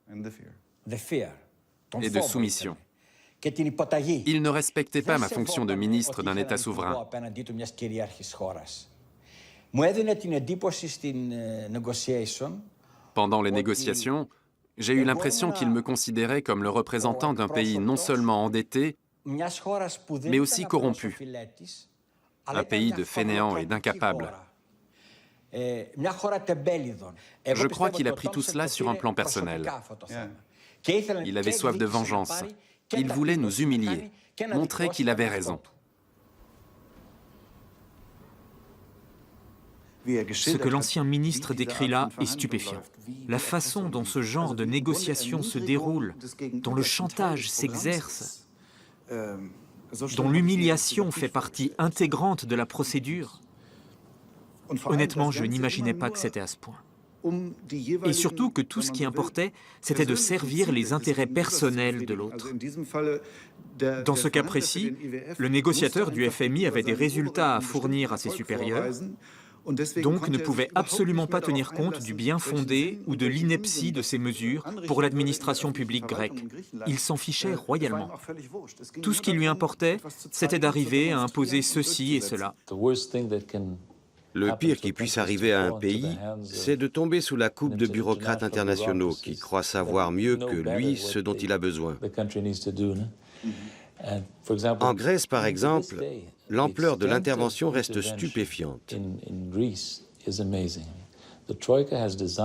et de soumission. Il ne respectait pas ma fonction de ministre d'un État souverain. Pendant les négociations, j'ai eu l'impression qu'il me considérait comme le représentant d'un pays non seulement endetté, mais aussi corrompu. Un pays de fainéants et d'incapables. Je crois qu'il a pris tout cela sur un plan personnel. Il avait soif de vengeance. Il voulait nous humilier, montrer qu'il avait raison. Ce que l'ancien ministre décrit là est stupéfiant. La façon dont ce genre de négociation se déroule, dont le chantage s'exerce, dont l'humiliation fait partie intégrante de la procédure, honnêtement, je n'imaginais pas que c'était à ce point. Et surtout que tout ce qui importait, c'était de servir les intérêts personnels de l'autre. Dans ce cas précis, le négociateur du FMI avait des résultats à fournir à ses supérieurs, donc ne pouvait absolument pas tenir compte du bien fondé ou de l'ineptie de ces mesures pour l'administration publique grecque. Il s'en fichait royalement. Tout ce qui lui importait, c'était d'arriver à imposer ceci et cela. Le pire qui puisse arriver à un pays, c'est de tomber sous la coupe de bureaucrates internationaux qui croient savoir mieux que lui ce dont il a besoin. En Grèce, par exemple, l'ampleur de l'intervention reste stupéfiante.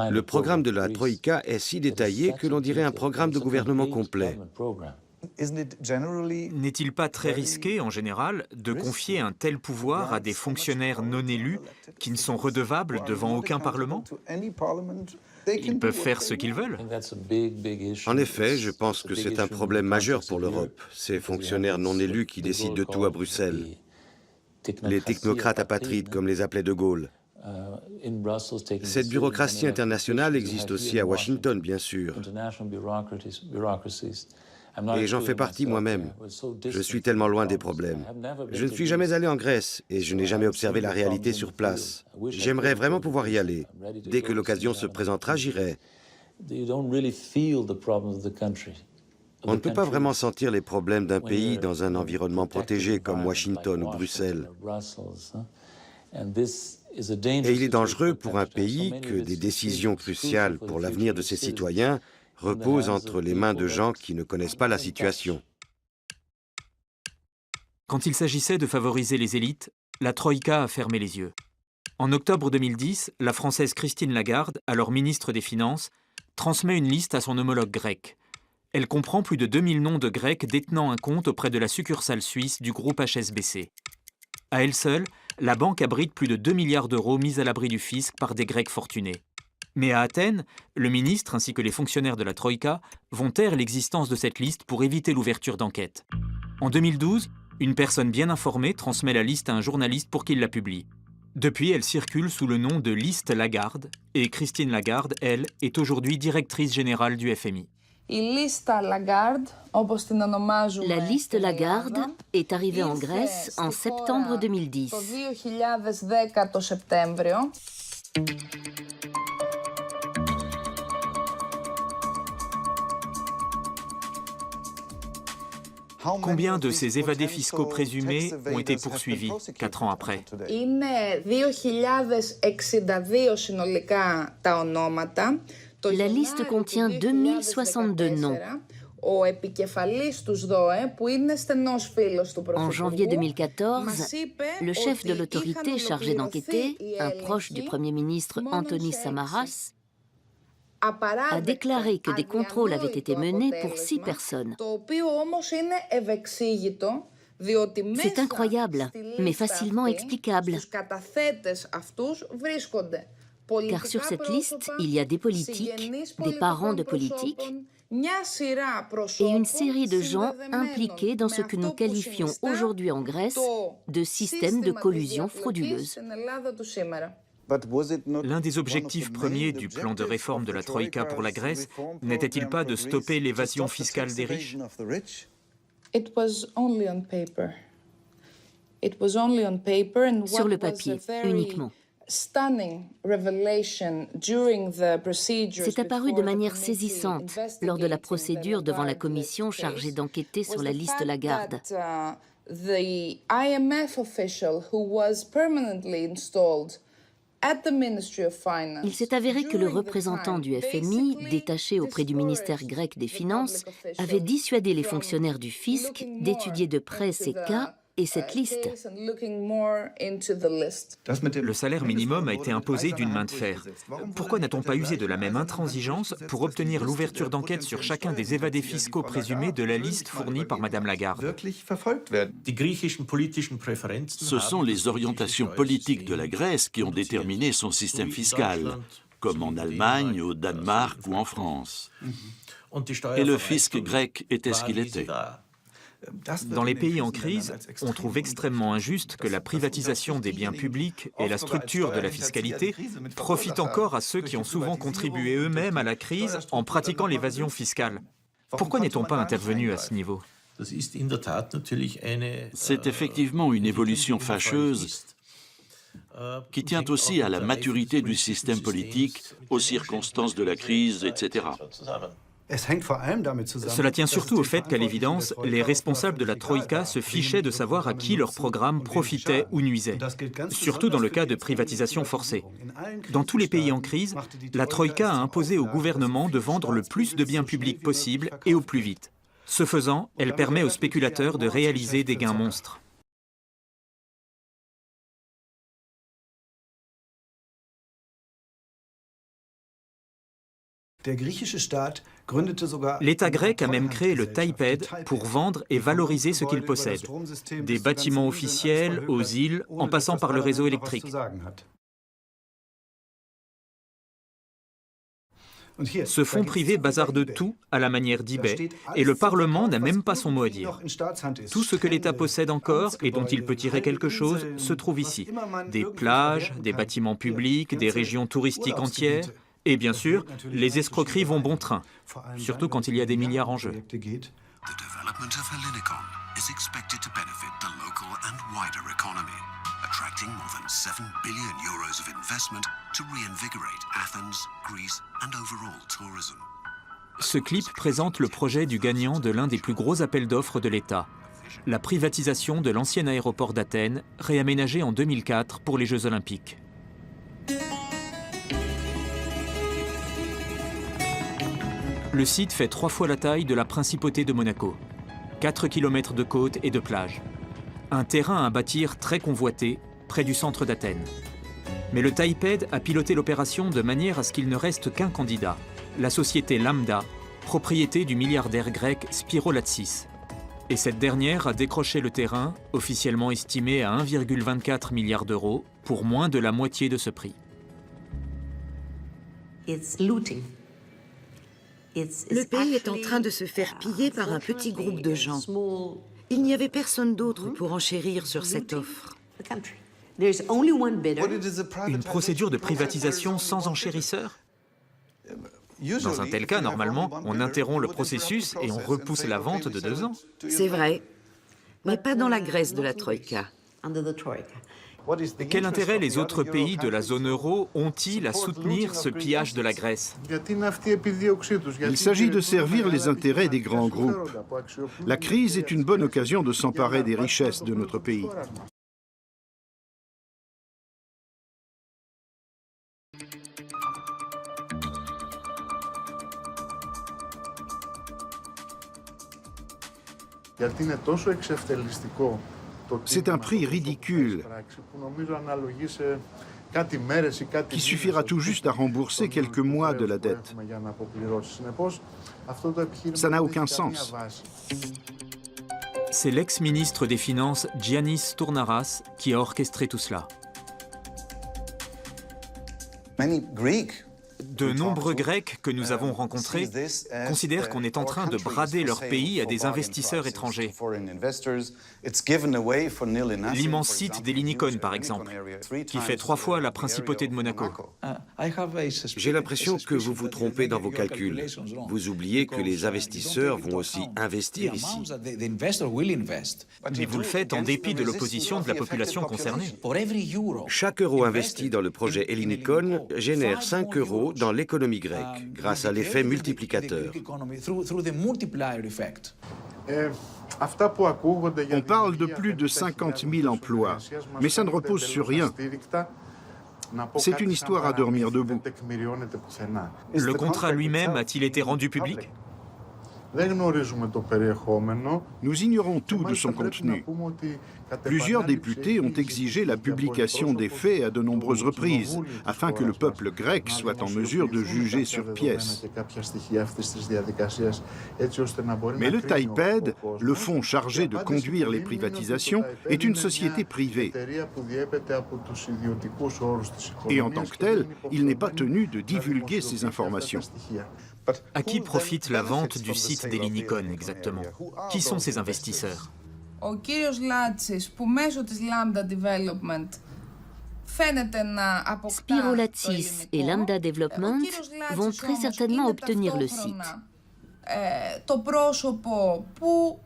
Le programme de la Troïka est si détaillé que l'on dirait un programme de gouvernement complet. N'est-il pas très risqué, en général, de confier un tel pouvoir à des fonctionnaires non élus qui ne sont redevables devant aucun Parlement? Ils peuvent faire ce qu'ils veulent. En effet, je pense que c'est un problème majeur pour l'Europe, ces fonctionnaires non élus qui décident de tout à Bruxelles. Les technocrates apatrides, comme les appelait De Gaulle. Cette bureaucratie internationale existe aussi à Washington, bien sûr. Et j'en fais partie moi-même. Je suis tellement loin des problèmes. Je ne suis jamais allé en Grèce et je n'ai jamais observé la réalité sur place. J'aimerais vraiment pouvoir y aller. Dès que l'occasion se présentera, j'irai. On ne peut pas vraiment sentir les problèmes d'un pays dans un environnement protégé comme Washington ou Bruxelles. Et il est dangereux pour un pays que des décisions cruciales pour l'avenir de ses citoyens reposent entre les mains de gens qui ne connaissent pas la situation. Quand il s'agissait de favoriser les élites, la Troïka a fermé les yeux. En octobre 2010, la Française Christine Lagarde, alors ministre des Finances, transmet une liste à son homologue grec. Elle comprend plus de 2000 noms de Grecs détenant un compte auprès de la succursale suisse du groupe HSBC. À elle seule, la banque abrite plus de 2 milliards d'euros mis à l'abri du fisc par des Grecs fortunés. Mais à Athènes, le ministre ainsi que les fonctionnaires de la Troïka vont taire l'existence de cette liste pour éviter l'ouverture d'enquête. En 2012, une personne bien informée transmet la liste à un journaliste pour qu'il la publie. Depuis, elle circule sous le nom de liste Lagarde, et Christine Lagarde, elle, est aujourd'hui directrice générale du FMI. La liste Lagarde est arrivée en Grèce en septembre 2010. Combien de ces évadés fiscaux présumés ont été poursuivis 4 ans après? La liste contient 2062 noms. En janvier 2014, le chef de l'autorité chargé d'enquêter, un proche du Premier ministre Antonis Samaras, a déclaré que des contrôles avaient été menés pour 6 personnes. C'est incroyable, mais facilement explicable. Car sur cette liste, il y a des politiques, des parents de politiques et une série de gens impliqués dans ce que nous qualifions aujourd'hui en Grèce de système de collusion frauduleuse. L'un des objectifs premiers du plan de réforme de la Troïka pour la Grèce n'était-il pas de stopper l'évasion fiscale des riches? Sur le papier, uniquement. C'est apparu de manière saisissante lors de la procédure devant la commission chargée d'enquêter sur la liste Lagarde. Il s'est avéré que le représentant du FMI, détaché auprès du ministère grec des Finances, avait dissuadé les fonctionnaires du fisc d'étudier de près ces cas et cette liste. Le salaire minimum a été imposé d'une main de fer. Pourquoi n'a-t-on pas usé de la même intransigeance pour obtenir l'ouverture d'enquête sur chacun des évadés fiscaux présumés de la liste fournie par Madame Lagarde? Ce sont les orientations politiques de la Grèce qui ont déterminé son système fiscal, comme en Allemagne, au Danemark ou en France. Et le fisc grec était ce qu'il était. Dans les pays en crise, on trouve extrêmement injuste que la privatisation des biens publics et la structure de la fiscalité profitent encore à ceux qui ont souvent contribué eux-mêmes à la crise en pratiquant l'évasion fiscale. Pourquoi n'est-on pas intervenu à ce niveau? C'est effectivement une évolution fâcheuse qui tient aussi à la maturité du système politique, aux circonstances de la crise, etc. Cela tient surtout au fait qu'à l'évidence, les responsables de la Troïka se fichaient de savoir à qui leur programme profitait ou nuisait, surtout dans le cas de privatisation forcée. Dans tous les pays en crise, la Troïka a imposé au gouvernement de vendre le plus de biens publics possible et au plus vite. Ce faisant, elle permet aux spéculateurs de réaliser des gains monstres. L'État grec a même créé le TAIPED pour vendre et valoriser ce qu'il possède, des bâtiments officiels aux îles, en passant par le réseau électrique. Ce fonds privé bazarde tout à la manière d'eBay, et le Parlement n'a même pas son mot à dire. Tout ce que l'État possède encore et dont il peut tirer quelque chose se trouve ici. Des plages, des bâtiments publics, des régions touristiques entières. Et bien sûr, les escroqueries vont bon train, surtout quand il y a des milliards en jeu. Ce clip présente le projet du gagnant de l'un des plus gros appels d'offres de l'État, la privatisation de l'ancien aéroport d'Athènes, réaménagé en 2004 pour les Jeux Olympiques. Le site fait 3 fois la taille de la principauté de Monaco. 4 km de côte et de plage. Un terrain à bâtir très convoité, près du centre d'Athènes. Mais le TAIPED a piloté l'opération de manière à ce qu'il ne reste qu'un candidat, la société Lambda, propriété du milliardaire grec Spiro Latsis. Et cette dernière a décroché le terrain, officiellement estimé à 1,24 milliard d'euros, pour moins de la moitié de ce prix. Le pays est en train de se faire piller par un petit groupe de gens. Il n'y avait personne d'autre pour enchérir sur cette offre. Une procédure de privatisation sans enchérisseur? Dans un tel cas, normalement, on interrompt le processus et on repousse la vente de 2 ans. C'est vrai, mais pas dans la Grèce de la Troïka. Quel intérêt les autres pays de la zone euro ont-ils à soutenir ce pillage de la Grèce? Il s'agit de servir les intérêts des grands groupes. La crise est une bonne occasion de s'emparer des richesses de notre pays. C'est un prix ridicule qui suffira tout juste à rembourser quelques mois de la dette. Ça n'a aucun sens. C'est l'ex-ministre des Finances Giannis Tournaras qui a orchestré tout cela. De nombreux Grecs que nous avons rencontrés considèrent qu'on est en train de brader leur pays à des investisseurs étrangers. L'immense site d'Ellinikon, par exemple, qui fait 3 fois la principauté de Monaco. J'ai l'impression que vous vous trompez dans vos calculs. Vous oubliez que les investisseurs vont aussi investir ici. Mais vous le faites en dépit de l'opposition de la population concernée. Chaque euro investi dans le projet Ellinikon génère 5 euros dans l'économie grecque, grâce à l'effet multiplicateur. On parle de plus de 50 000 emplois, mais ça ne repose sur rien. C'est une histoire à dormir debout. Le contrat lui-même a-t-il été rendu public? Nous ignorons tout de son contenu. Plusieurs députés ont exigé la publication des faits à de nombreuses reprises, afin que le peuple grec soit en mesure de juger sur pièce. Mais le TAIPED, le fonds chargé de conduire les privatisations, est une société privée. Et en tant que tel, il n'est pas tenu de divulguer ces informations. À qui profite la vente du site d'Ellinikon exactement? Qui sont ces investisseurs? Ο κύριος Λάτσης, που μέσω της Lambda Development φαίνεται να αποκτά Spiro Latsis et Lambda Development vont très certainement obtenir le site. Το πρόσωπο που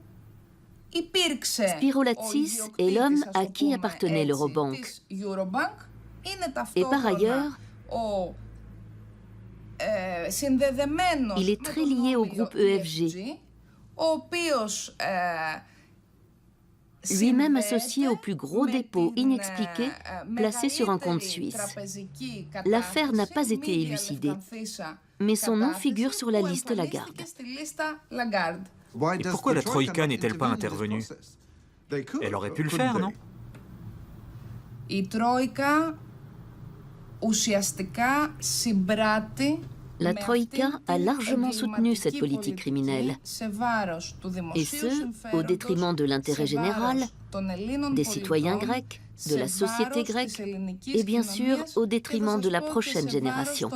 υπήρξε Spiro Latsis est l'homme à qui appartenait l'Eurobank. Et par ailleurs, il est très lié au groupe EFG, lui-même associé au plus gros dépôt inexpliqué placé sur un compte suisse. L'affaire n'a pas été élucidée, mais son nom figure sur la liste Lagarde. Et pourquoi la Troïka n'est-elle pas intervenue? Elle aurait pu le faire, non? La Troïka a largement soutenu cette politique criminelle, et ce, au détriment de l'intérêt général, des citoyens grecs, de la société grecque, et bien sûr au détriment de la prochaine génération.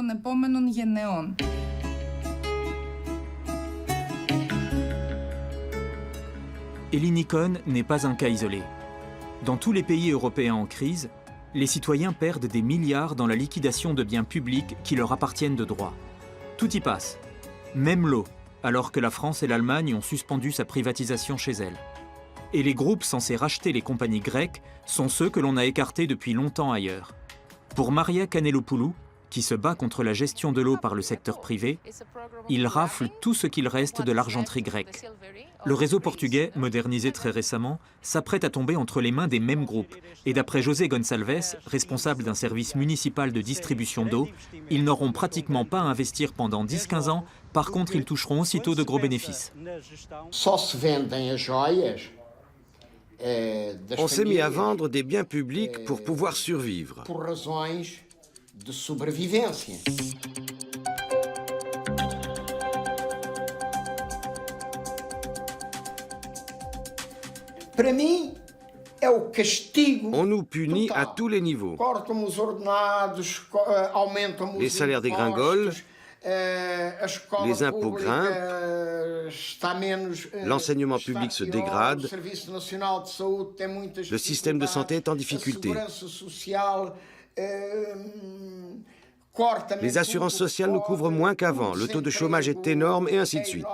Ellinikon n'est pas un cas isolé. Dans tous les pays européens en crise, les citoyens perdent des milliards dans la liquidation de biens publics qui leur appartiennent de droit. Tout y passe, même l'eau, alors que la France et l'Allemagne ont suspendu sa privatisation chez elles. Et les groupes censés racheter les compagnies grecques sont ceux que l'on a écartés depuis longtemps ailleurs. Pour Maria Kanelopoulou, qui se bat contre la gestion de l'eau par le secteur privé, il rafle tout ce qu'il reste de l'argenterie grecque. Le réseau portugais, modernisé très récemment, s'apprête à tomber entre les mains des mêmes groupes. Et d'après José Gonçalves, responsable d'un service municipal de distribution d'eau, ils n'auront pratiquement pas à investir pendant 10-15 ans, par contre ils toucheront aussitôt de gros bénéfices. On s'est mis à vendre des biens publics pour pouvoir survivre. De sobrevivência. Para mim, é o castigo. On nous punit à tous les niveaux. Cortam os ordenados, aumentam les salaires dégringolent, les impôts grimpent, l'enseignement public se dégrade, le système de santé est en difficulté. Les assurances sociales nous couvrent moins qu'avant, le taux de chômage est énorme et ainsi de suite.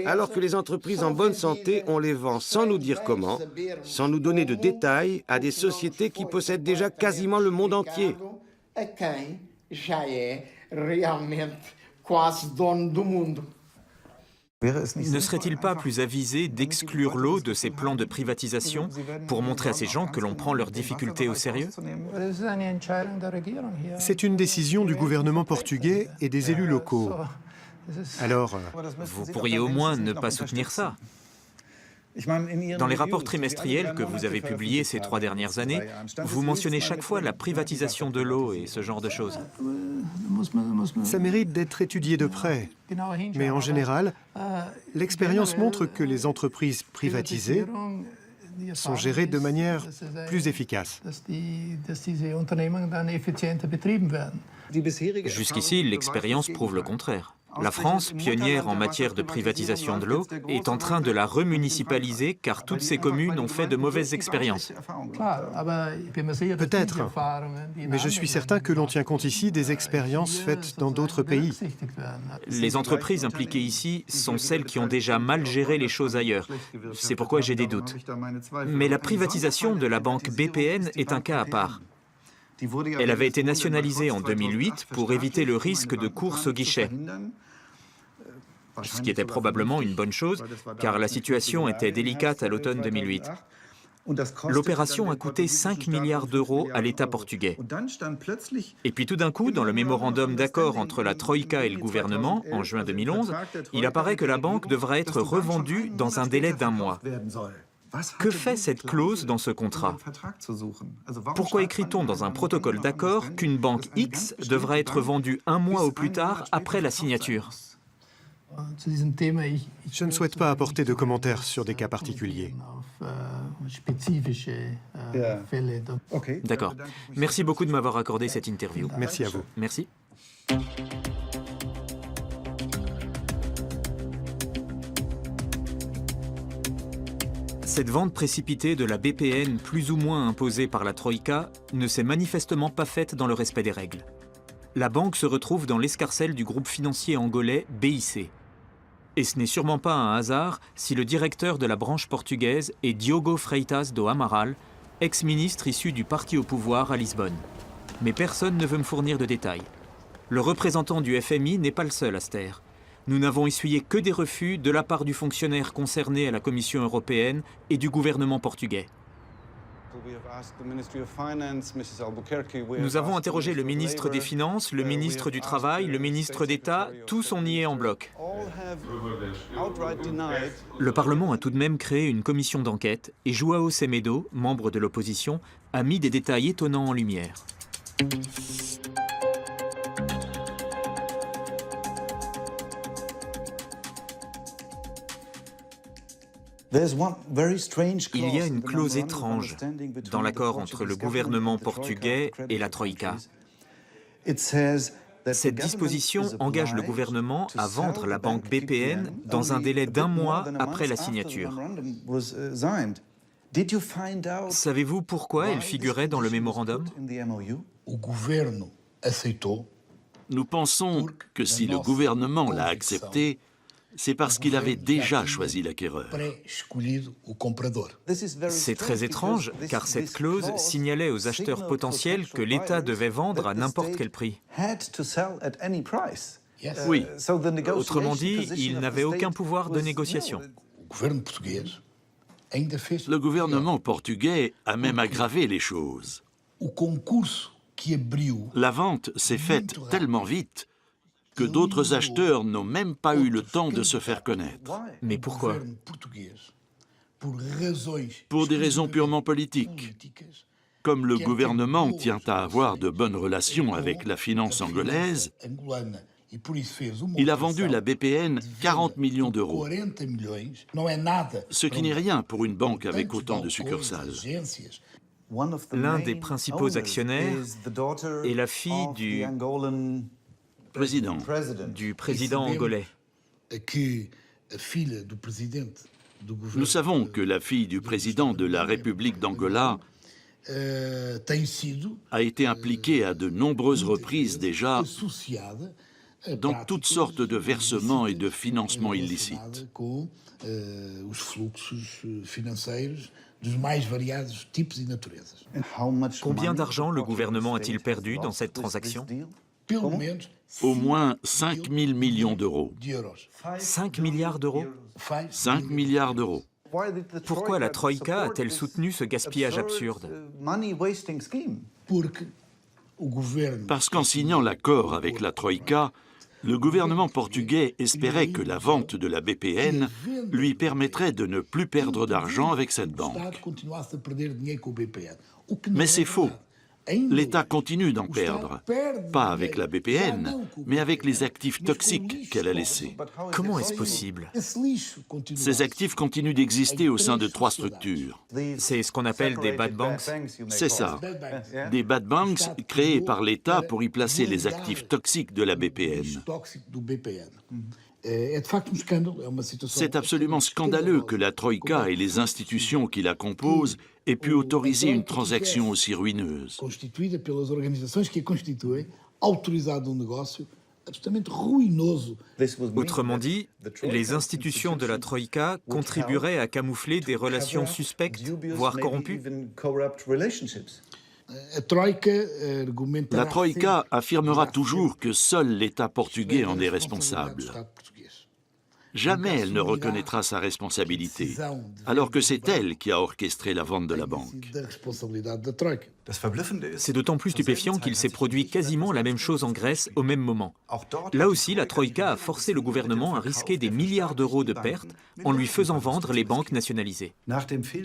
Alors que les entreprises en bonne santé, on les vend sans nous dire comment, sans nous donner de détails à des sociétés qui possèdent déjà quasiment le monde entier. Ne serait-il pas plus avisé d'exclure l'eau de ces plans de privatisation pour montrer à ces gens que l'on prend leurs difficultés au sérieux? C'est une décision du gouvernement portugais et des élus locaux. Alors, vous pourriez au moins ne pas soutenir ça. Dans les rapports trimestriels que vous avez publiés ces 3 dernières années, vous mentionnez chaque fois la privatisation de l'eau et ce genre de choses. Ça mérite d'être étudié de près. Mais en général, l'expérience montre que les entreprises privatisées sont gérées de manière plus efficace. Jusqu'ici, l'expérience prouve le contraire. La France, pionnière en matière de privatisation de l'eau, est en train de la remunicipaliser car toutes ces communes ont fait de mauvaises expériences. Peut-être, mais je suis certain que l'on tient compte ici des expériences faites dans d'autres pays. Les entreprises impliquées ici sont celles qui ont déjà mal géré les choses ailleurs. C'est pourquoi j'ai des doutes. Mais la privatisation de la banque BPN est un cas à part. Elle avait été nationalisée en 2008 pour éviter le risque de course au guichet, ce qui était probablement une bonne chose, car la situation était délicate à l'automne 2008. L'opération a coûté 5 milliards d'euros à l'État portugais. Et puis tout d'un coup, dans le mémorandum d'accord entre la Troïka et le gouvernement, en juin 2011, il apparaît que la banque devra être revendue dans un délai d'1 mois. Que fait cette clause dans ce contrat? Pourquoi écrit-on dans un protocole d'accord qu'une banque X devra être vendue 1 mois au plus tard après la signature? Je ne souhaite pas apporter de commentaires sur des cas particuliers. D'accord. Merci beaucoup de m'avoir accordé cette interview. Merci à vous. Merci. Cette vente précipitée de la BPN, plus ou moins imposée par la Troïka, ne s'est manifestement pas faite dans le respect des règles. La banque se retrouve dans l'escarcelle du groupe financier angolais BIC. Et ce n'est sûrement pas un hasard si le directeur de la branche portugaise est Diogo Freitas do Amaral, ex-ministre issu du parti au pouvoir à Lisbonne. Mais personne ne veut me fournir de détails. Le représentant du FMI n'est pas le seul à se taire. Nous n'avons essuyé que des refus de la part du fonctionnaire concerné à la Commission européenne et du gouvernement portugais. Nous avons interrogé le ministre des Finances, le ministre du Travail, le ministre d'État, tous ont nié en bloc. Le Parlement a tout de même créé une commission d'enquête et João Semedo, membre de l'opposition, a mis des détails étonnants en lumière. Il y a une clause étrange dans l'accord entre le gouvernement portugais et la Troïka. Cette disposition engage le gouvernement à vendre la banque BPN dans un délai d'1 mois après la signature. Savez-vous pourquoi elle figurait dans le mémorandum? Nous pensons que si le gouvernement l'a accepté, c'est parce qu'il avait déjà choisi l'acquéreur. C'est très étrange, car cette clause signalait aux acheteurs potentiels que l'État devait vendre à n'importe quel prix. Oui. Autrement dit, il n'avait aucun pouvoir de négociation. Le gouvernement portugais a même aggravé les choses. La vente s'est faite tellement vite que d'autres acheteurs n'ont même pas eu le temps de se faire connaître. Mais pourquoi? Pour des raisons purement politiques. Comme le gouvernement tient à avoir de bonnes relations avec la finance angolaise, il a vendu la BPN 40 millions d'euros, ce qui n'est rien pour une banque avec autant de succursales. L'un des principaux actionnaires est la fille du président angolais. Nous savons que la fille du président de la République d'Angola a été impliquée à de nombreuses reprises déjà dans toutes sortes de versements et de financements illicites. Combien d'argent le gouvernement a-t-il perdu dans cette transaction? Au moins 5 000 millions d'euros. 5 milliards d'euros? 5 milliards d'euros. Pourquoi la Troïka a-t-elle soutenu ce gaspillage absurde? Parce qu'en signant l'accord avec la Troïka, le gouvernement portugais espérait que la vente de la BPN lui permettrait de ne plus perdre d'argent avec cette banque. Mais c'est faux. L'État continue d'en perdre, pas avec la BPN, mais avec les actifs toxiques qu'elle a laissés. Comment est-ce possible? Ces actifs continuent d'exister au sein de 3 structures. C'est ce qu'on appelle des bad banks? C'est ça. Des bad banks créés par l'État pour y placer les actifs toxiques de la BPN. C'est absolument scandaleux que la Troïka et les institutions qui la composent aient pu autoriser une transaction aussi ruineuse. Autrement dit, les institutions de la Troïka contribueraient à camoufler des relations suspectes, voire corrompues? La Troïka affirmera toujours que seul l'État portugais en est responsable. Jamais elle ne reconnaîtra sa responsabilité, alors que c'est elle qui a orchestré la vente de la banque. C'est d'autant plus stupéfiant qu'il s'est produit quasiment la même chose en Grèce au même moment. Là aussi, la Troïka a forcé le gouvernement à risquer des milliards d'euros de pertes en lui faisant vendre les banques nationalisées.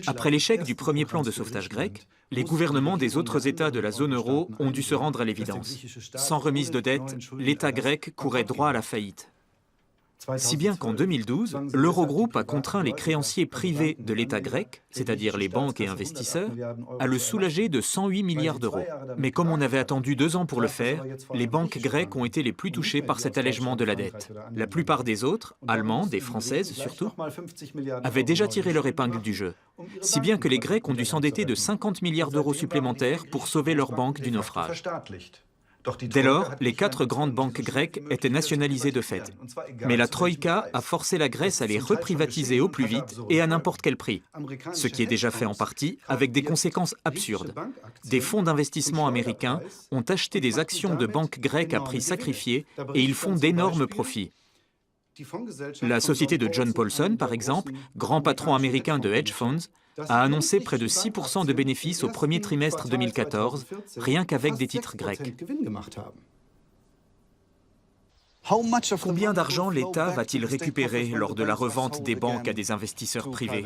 Après l'échec du premier plan de sauvetage grec, les gouvernements des autres États de la zone euro ont dû se rendre à l'évidence. Sans remise de dette, l'État grec courait droit à la faillite. Si bien qu'en 2012, l'Eurogroupe a contraint les créanciers privés de l'État grec, c'est-à-dire les banques et investisseurs, à le soulager de 108 milliards d'euros. Mais comme on avait attendu 2 ans pour le faire, les banques grecques ont été les plus touchées par cet allègement de la dette. La plupart des autres, allemandes et françaises surtout, avaient déjà tiré leur épingle du jeu. Si bien que les Grecs ont dû s'endetter de 50 milliards d'euros supplémentaires pour sauver leur banque du naufrage. Dès lors, les 4 grandes banques grecques étaient nationalisées de fait. Mais la Troïka a forcé la Grèce à les reprivatiser au plus vite et à n'importe quel prix. Ce qui est déjà fait en partie, avec des conséquences absurdes. Des fonds d'investissement américains ont acheté des actions de banques grecques à prix sacrifié et ils font d'énormes profits. La société de John Paulson, par exemple, grand patron américain de hedge funds, a annoncé près de 6% de bénéfices au premier trimestre 2014, rien qu'avec des titres grecs. Combien d'argent l'État va-t-il récupérer lors de la revente des banques à des investisseurs privés?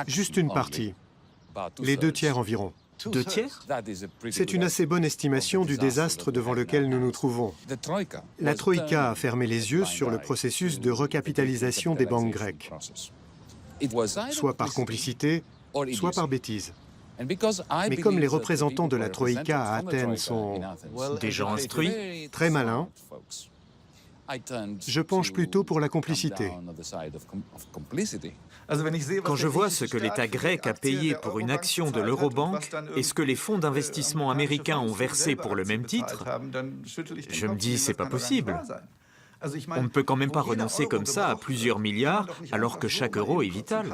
Juste une partie, les 2 tiers environ. 2 tiers? C'est une assez bonne estimation du désastre devant lequel nous nous trouvons. La Troïka a fermé les yeux sur le processus de recapitalisation des banques grecques, soit par complicité, soit par bêtise. Mais comme les représentants de la Troïka à Athènes sont des gens instruits, très malins, je penche plutôt pour la complicité. Quand je vois ce que l'État grec a payé pour une action de l'Eurobank et ce que les fonds d'investissement américains ont versé pour le même titre, je me dis c'est pas possible. On ne peut quand même pas renoncer comme ça à plusieurs milliards alors que chaque euro est vital.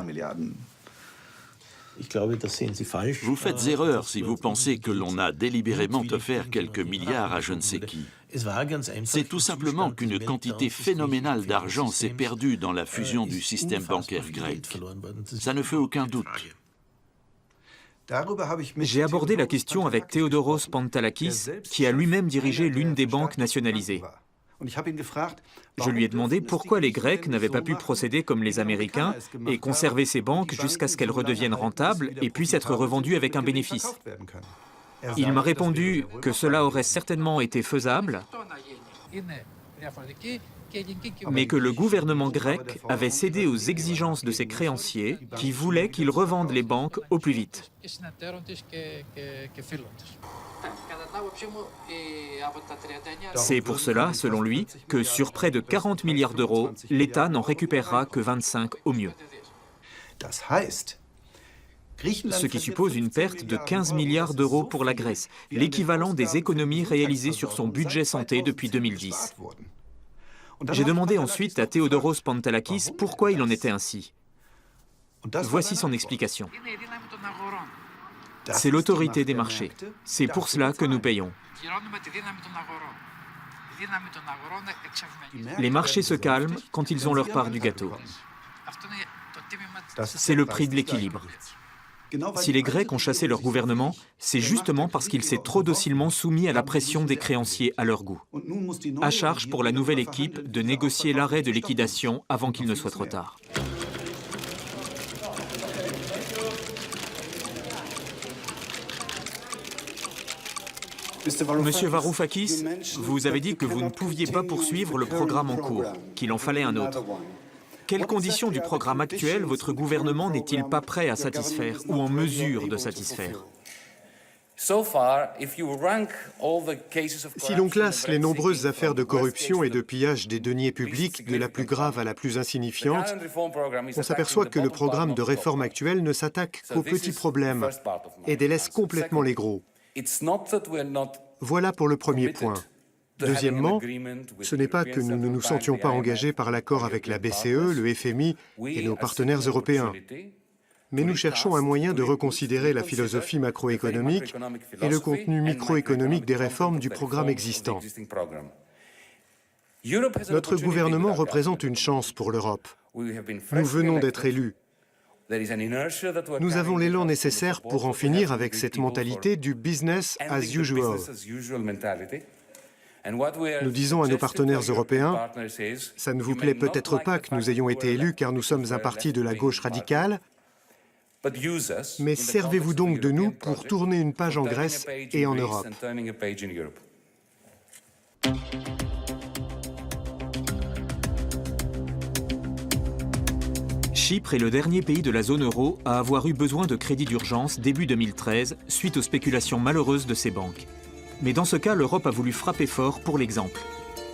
Vous faites erreur si vous pensez que l'on a délibérément offert quelques milliards à je ne sais qui. C'est tout simplement qu'une quantité phénoménale d'argent s'est perdue dans la fusion du système bancaire grec. Ça ne fait aucun doute. J'ai abordé la question avec Theodoros Pantalakis, qui a lui-même dirigé l'une des banques nationalisées. Je lui ai demandé pourquoi les Grecs n'avaient pas pu procéder comme les Américains et conserver ces banques jusqu'à ce qu'elles redeviennent rentables et puissent être revendues avec un bénéfice. Il m'a répondu que cela aurait certainement été faisable, mais que le gouvernement grec avait cédé aux exigences de ses créanciers qui voulaient qu'ils revendent les banques au plus vite. C'est pour cela, selon lui, que sur près de 40 milliards d'euros, l'État n'en récupérera que 25 au mieux. Ce qui suppose une perte de 15 milliards d'euros pour la Grèce, l'équivalent des économies réalisées sur son budget santé depuis 2010. J'ai demandé ensuite à Theodoros Pantalakis pourquoi il en était ainsi. Voici son explication. C'est l'autorité des marchés. C'est pour cela que nous payons. Les marchés se calment quand ils ont leur part du gâteau. C'est le prix de l'équilibre. Si les Grecs ont chassé leur gouvernement, c'est justement parce qu'il s'est trop docilement soumis à la pression des créanciers à leur goût. À charge pour la nouvelle équipe de négocier l'arrêt de liquidation avant qu'il ne soit trop tard. Monsieur Varoufakis, vous avez dit que vous ne pouviez pas poursuivre le programme en cours, qu'il en fallait un autre. Quelles conditions du programme actuel votre gouvernement n'est-il pas prêt à satisfaire ou en mesure de satisfaire? Si l'on classe les nombreuses affaires de corruption et de pillage des deniers publics, de la plus grave à la plus insignifiante, on s'aperçoit que le programme de réforme actuel ne s'attaque qu'aux petits problèmes et délaisse complètement les gros. Voilà pour le premier point. Deuxièmement, ce n'est pas que nous ne nous sentions pas engagés par l'accord avec la BCE, le FMI et nos partenaires européens. Mais nous cherchons un moyen de reconsidérer la philosophie macroéconomique et le contenu microéconomique des réformes du programme existant. Notre gouvernement représente une chance pour l'Europe. Nous venons d'être élus. Nous avons l'élan nécessaire pour en finir avec cette mentalité du business as usual. Nous disons à nos partenaires européens, ça ne vous plaît peut-être pas que nous ayons été élus car nous sommes un parti de la gauche radicale, mais servez-vous donc de nous pour tourner une page en Grèce et en Europe. Chypre est le dernier pays de la zone euro à avoir eu besoin de crédit d'urgence début 2013 suite aux spéculations malheureuses de ses banques. Mais dans ce cas, l'Europe a voulu frapper fort pour l'exemple.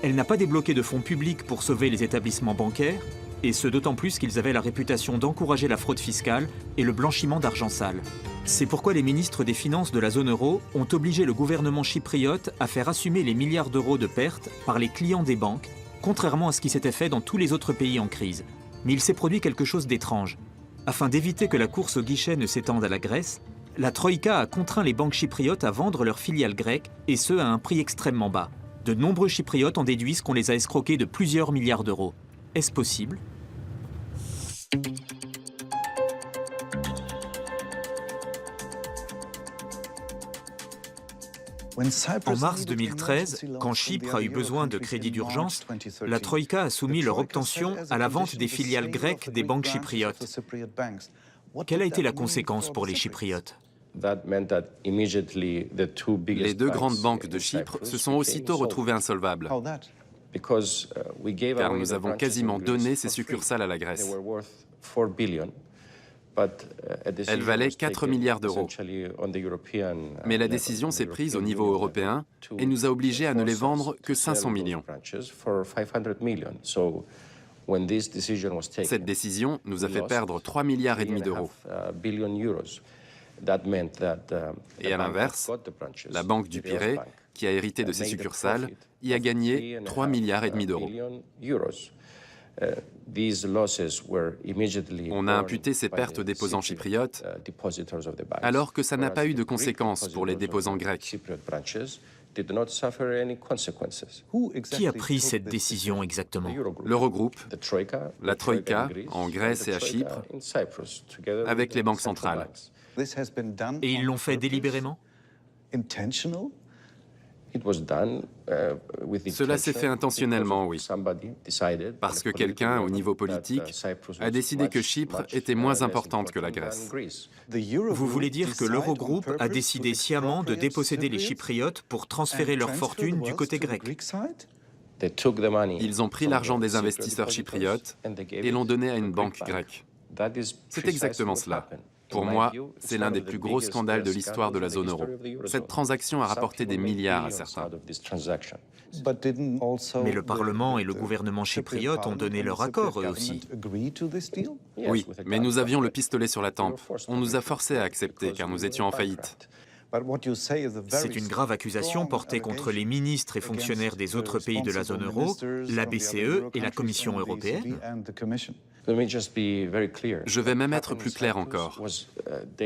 Elle n'a pas débloqué de fonds publics pour sauver les établissements bancaires, et ce d'autant plus qu'ils avaient la réputation d'encourager la fraude fiscale et le blanchiment d'argent sale. C'est pourquoi les ministres des Finances de la zone euro ont obligé le gouvernement chypriote à faire assumer les milliards d'euros de pertes par les clients des banques, contrairement à ce qui s'était fait dans tous les autres pays en crise. Mais il s'est produit quelque chose d'étrange. Afin d'éviter que la course au guichet ne s'étende à la Grèce, la Troïka a contraint les banques chypriotes à vendre leurs filiales grecques, et ce à un prix extrêmement bas. De nombreux Chypriotes en déduisent qu'on les a escroqués de plusieurs milliards d'euros. Est-ce possible ? En mars 2013, quand Chypre a eu besoin de crédits d'urgence, la Troïka a soumis leur obtention à la vente des filiales grecques des banques chypriotes. Quelle a été la conséquence pour les Chypriotes ? Les deux grandes banques de Chypre se sont aussitôt retrouvées insolvables, car nous avons quasiment donné ces succursales à la Grèce. Elles valaient 4 milliards d'euros. Mais la décision s'est prise au niveau européen et nous a obligés à ne les vendre que 500 millions. Cette décision nous a fait perdre 3,5 milliards d'euros. Et à l'inverse, la Banque du Pirée, qui a hérité de ses succursales, y a gagné 3,5 milliards d'euros. On a imputé ces pertes aux déposants chypriotes, alors que ça n'a pas eu de conséquences pour les déposants grecs. Qui a pris cette décision exactement ? L'Eurogroupe, la Troïka, en Grèce et à Chypre, avec les banques centrales. Et ils l'ont fait délibérément ? Cela s'est fait intentionnellement, oui, parce que quelqu'un, au niveau politique, a décidé que Chypre était moins importante que la Grèce. Vous voulez dire que l'Eurogroupe a décidé sciemment de déposséder les Chypriotes pour transférer leur fortune du côté grec ? Ils ont pris l'argent des investisseurs chypriotes et l'ont donné à une banque grecque. C'est exactement cela. Pour moi, c'est l'un des plus gros scandales de l'histoire de la zone euro. Cette transaction a rapporté des milliards à certains. Mais le Parlement et le gouvernement chypriote ont donné leur accord, eux aussi. Oui, mais nous avions le pistolet sur la tempe. On nous a forcés à accepter, car nous étions en faillite. C'est une grave accusation portée contre les ministres et fonctionnaires des autres pays de la zone euro, la BCE et la Commission européenne. Je vais même être plus clair encore.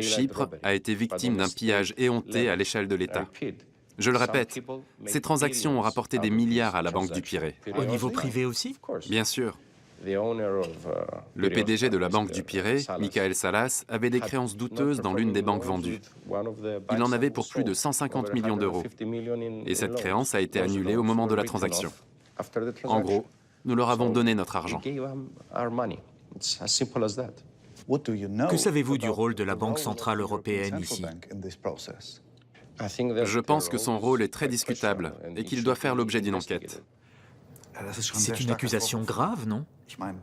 Chypre a été victime d'un pillage éhonté à l'échelle de l'État. Je le répète, ces transactions ont rapporté des milliards à la Banque du Pirée. Au niveau privé aussi ? Bien sûr. Le PDG de la Banque du Pirée, Michael Salas, avait des créances douteuses dans l'une des banques vendues. Il en avait pour plus de 150 millions d'euros. Et cette créance a été annulée au moment de la transaction. En gros, nous leur avons donné notre argent. Que savez-vous du rôle de la Banque centrale européenne ici ? Je pense que son rôle est très discutable et qu'il doit faire l'objet d'une enquête. C'est une accusation grave, non ?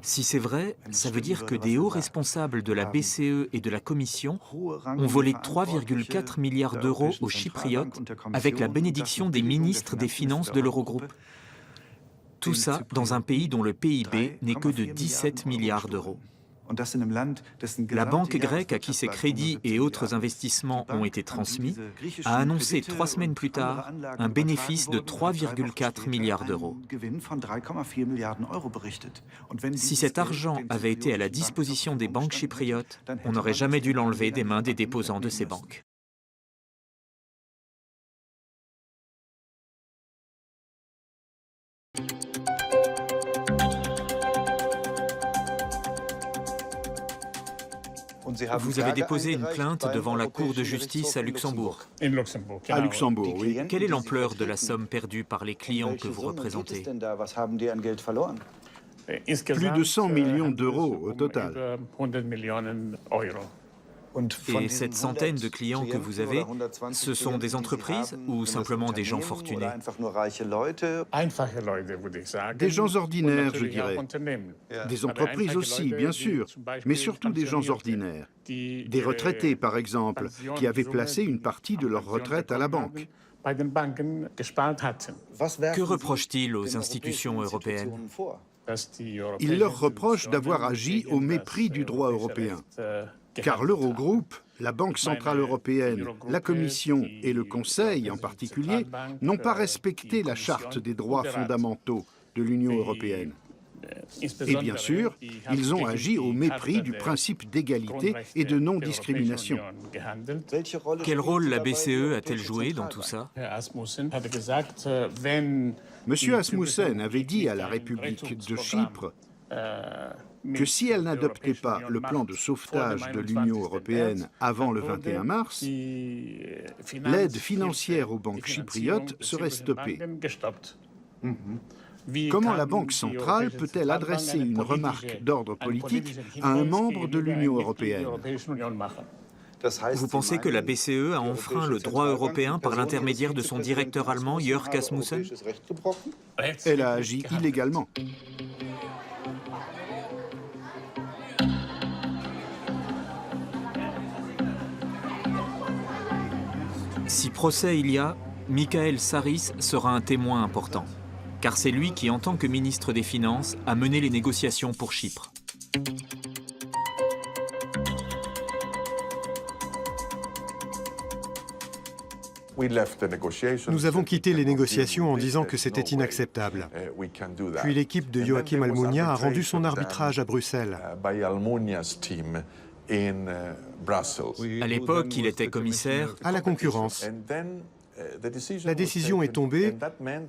Si c'est vrai, ça veut dire que des hauts responsables de la BCE et de la Commission ont volé 3,4 milliards d'euros aux Chypriotes avec la bénédiction des ministres des Finances de l'Eurogroupe. Tout ça dans un pays dont le PIB n'est que de 17 milliards d'euros. La banque grecque à qui ces crédits et autres investissements ont été transmis a annoncé 3 semaines plus tard un bénéfice de 3,4 milliards d'euros. Si cet argent avait été à la disposition des banques chypriotes, on n'aurait jamais dû l'enlever des mains des déposants de ces banques. Vous avez déposé une plainte devant la Cour de justice à Luxembourg. À Luxembourg, oui. Quelle est l'ampleur de la somme perdue par les clients que vous représentez? Plus de 100 millions d'euros au total. Et cette centaine de clients que vous avez, ce sont des entreprises ou simplement des gens fortunés? Des gens ordinaires, je dirais. Des entreprises aussi, bien sûr, mais surtout des gens ordinaires. Des retraités, par exemple, qui avaient placé une partie de leur retraite à la banque. Que reprochent-ils aux institutions européennes? Ils leur reprochent d'avoir agi au mépris du droit européen. Car l'Eurogroupe, la Banque centrale européenne, la Commission et le Conseil en particulier n'ont pas respecté la Charte des droits fondamentaux de l'Union européenne. Et bien sûr, ils ont agi au mépris du principe d'égalité et de non-discrimination. Quel rôle la BCE a-t-elle joué dans tout ça? Monsieur Asmussen avait dit à la République de Chypre que si elle n'adoptait pas le plan de sauvetage de l'Union européenne avant le 21 mars, l'aide financière aux banques chypriotes serait stoppée. Comment la Banque centrale peut-elle adresser une remarque d'ordre politique à un membre de l'Union européenne? Vous pensez que la BCE a enfreint le droit européen par l'intermédiaire de son directeur allemand, Jörg Asmussen? Elle a agi illégalement. Si procès il y a, Michael Saris sera un témoin important, car c'est lui qui, en tant que ministre des Finances, a mené les négociations pour Chypre. Nous avons quitté les négociations en disant que c'était inacceptable. Puis l'équipe de Joachim Almunia a rendu son arbitrage à Bruxelles. À l'époque, il était commissaire à la concurrence. La décision est tombée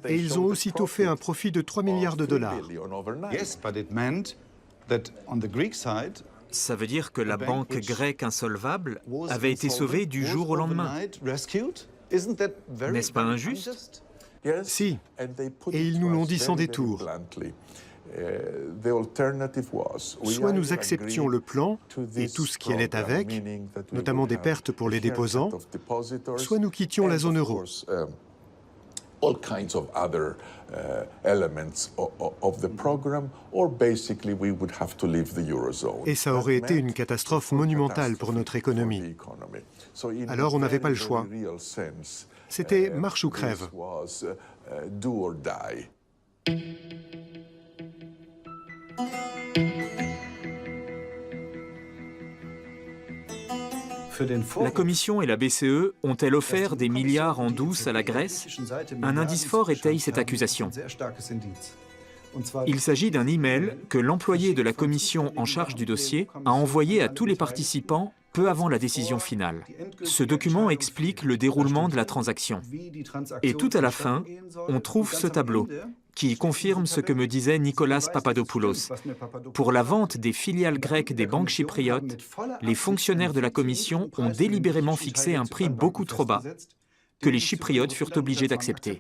et ils ont aussitôt fait un profit de 3 milliards de dollars. Ça veut dire que la banque grecque insolvable avait été sauvée du jour au lendemain. N'est-ce pas injuste? Si, et ils nous l'ont dit sans détour. Soit nous acceptions le plan et tout ce qui allait avec, notamment des pertes pour les déposants, soit nous quittions la zone euro. Et ça aurait été une catastrophe monumentale pour notre économie. Alors on n'avait pas le choix. C'était marche ou crève. La Commission et la BCE ont-elles offert des milliards en douce à la Grèce? Un indice fort étaye cette accusation. Il s'agit d'un email que l'employé de la Commission en charge du dossier a envoyé à tous les participants peu avant la décision finale. Ce document explique le déroulement de la transaction. Et tout à la fin, on trouve ce tableau qui confirme ce que me disait Nicolas Papadopoulos. Pour la vente des filiales grecques des banques chypriotes, les fonctionnaires de la Commission ont délibérément fixé un prix beaucoup trop bas, que les Chypriotes furent obligés d'accepter.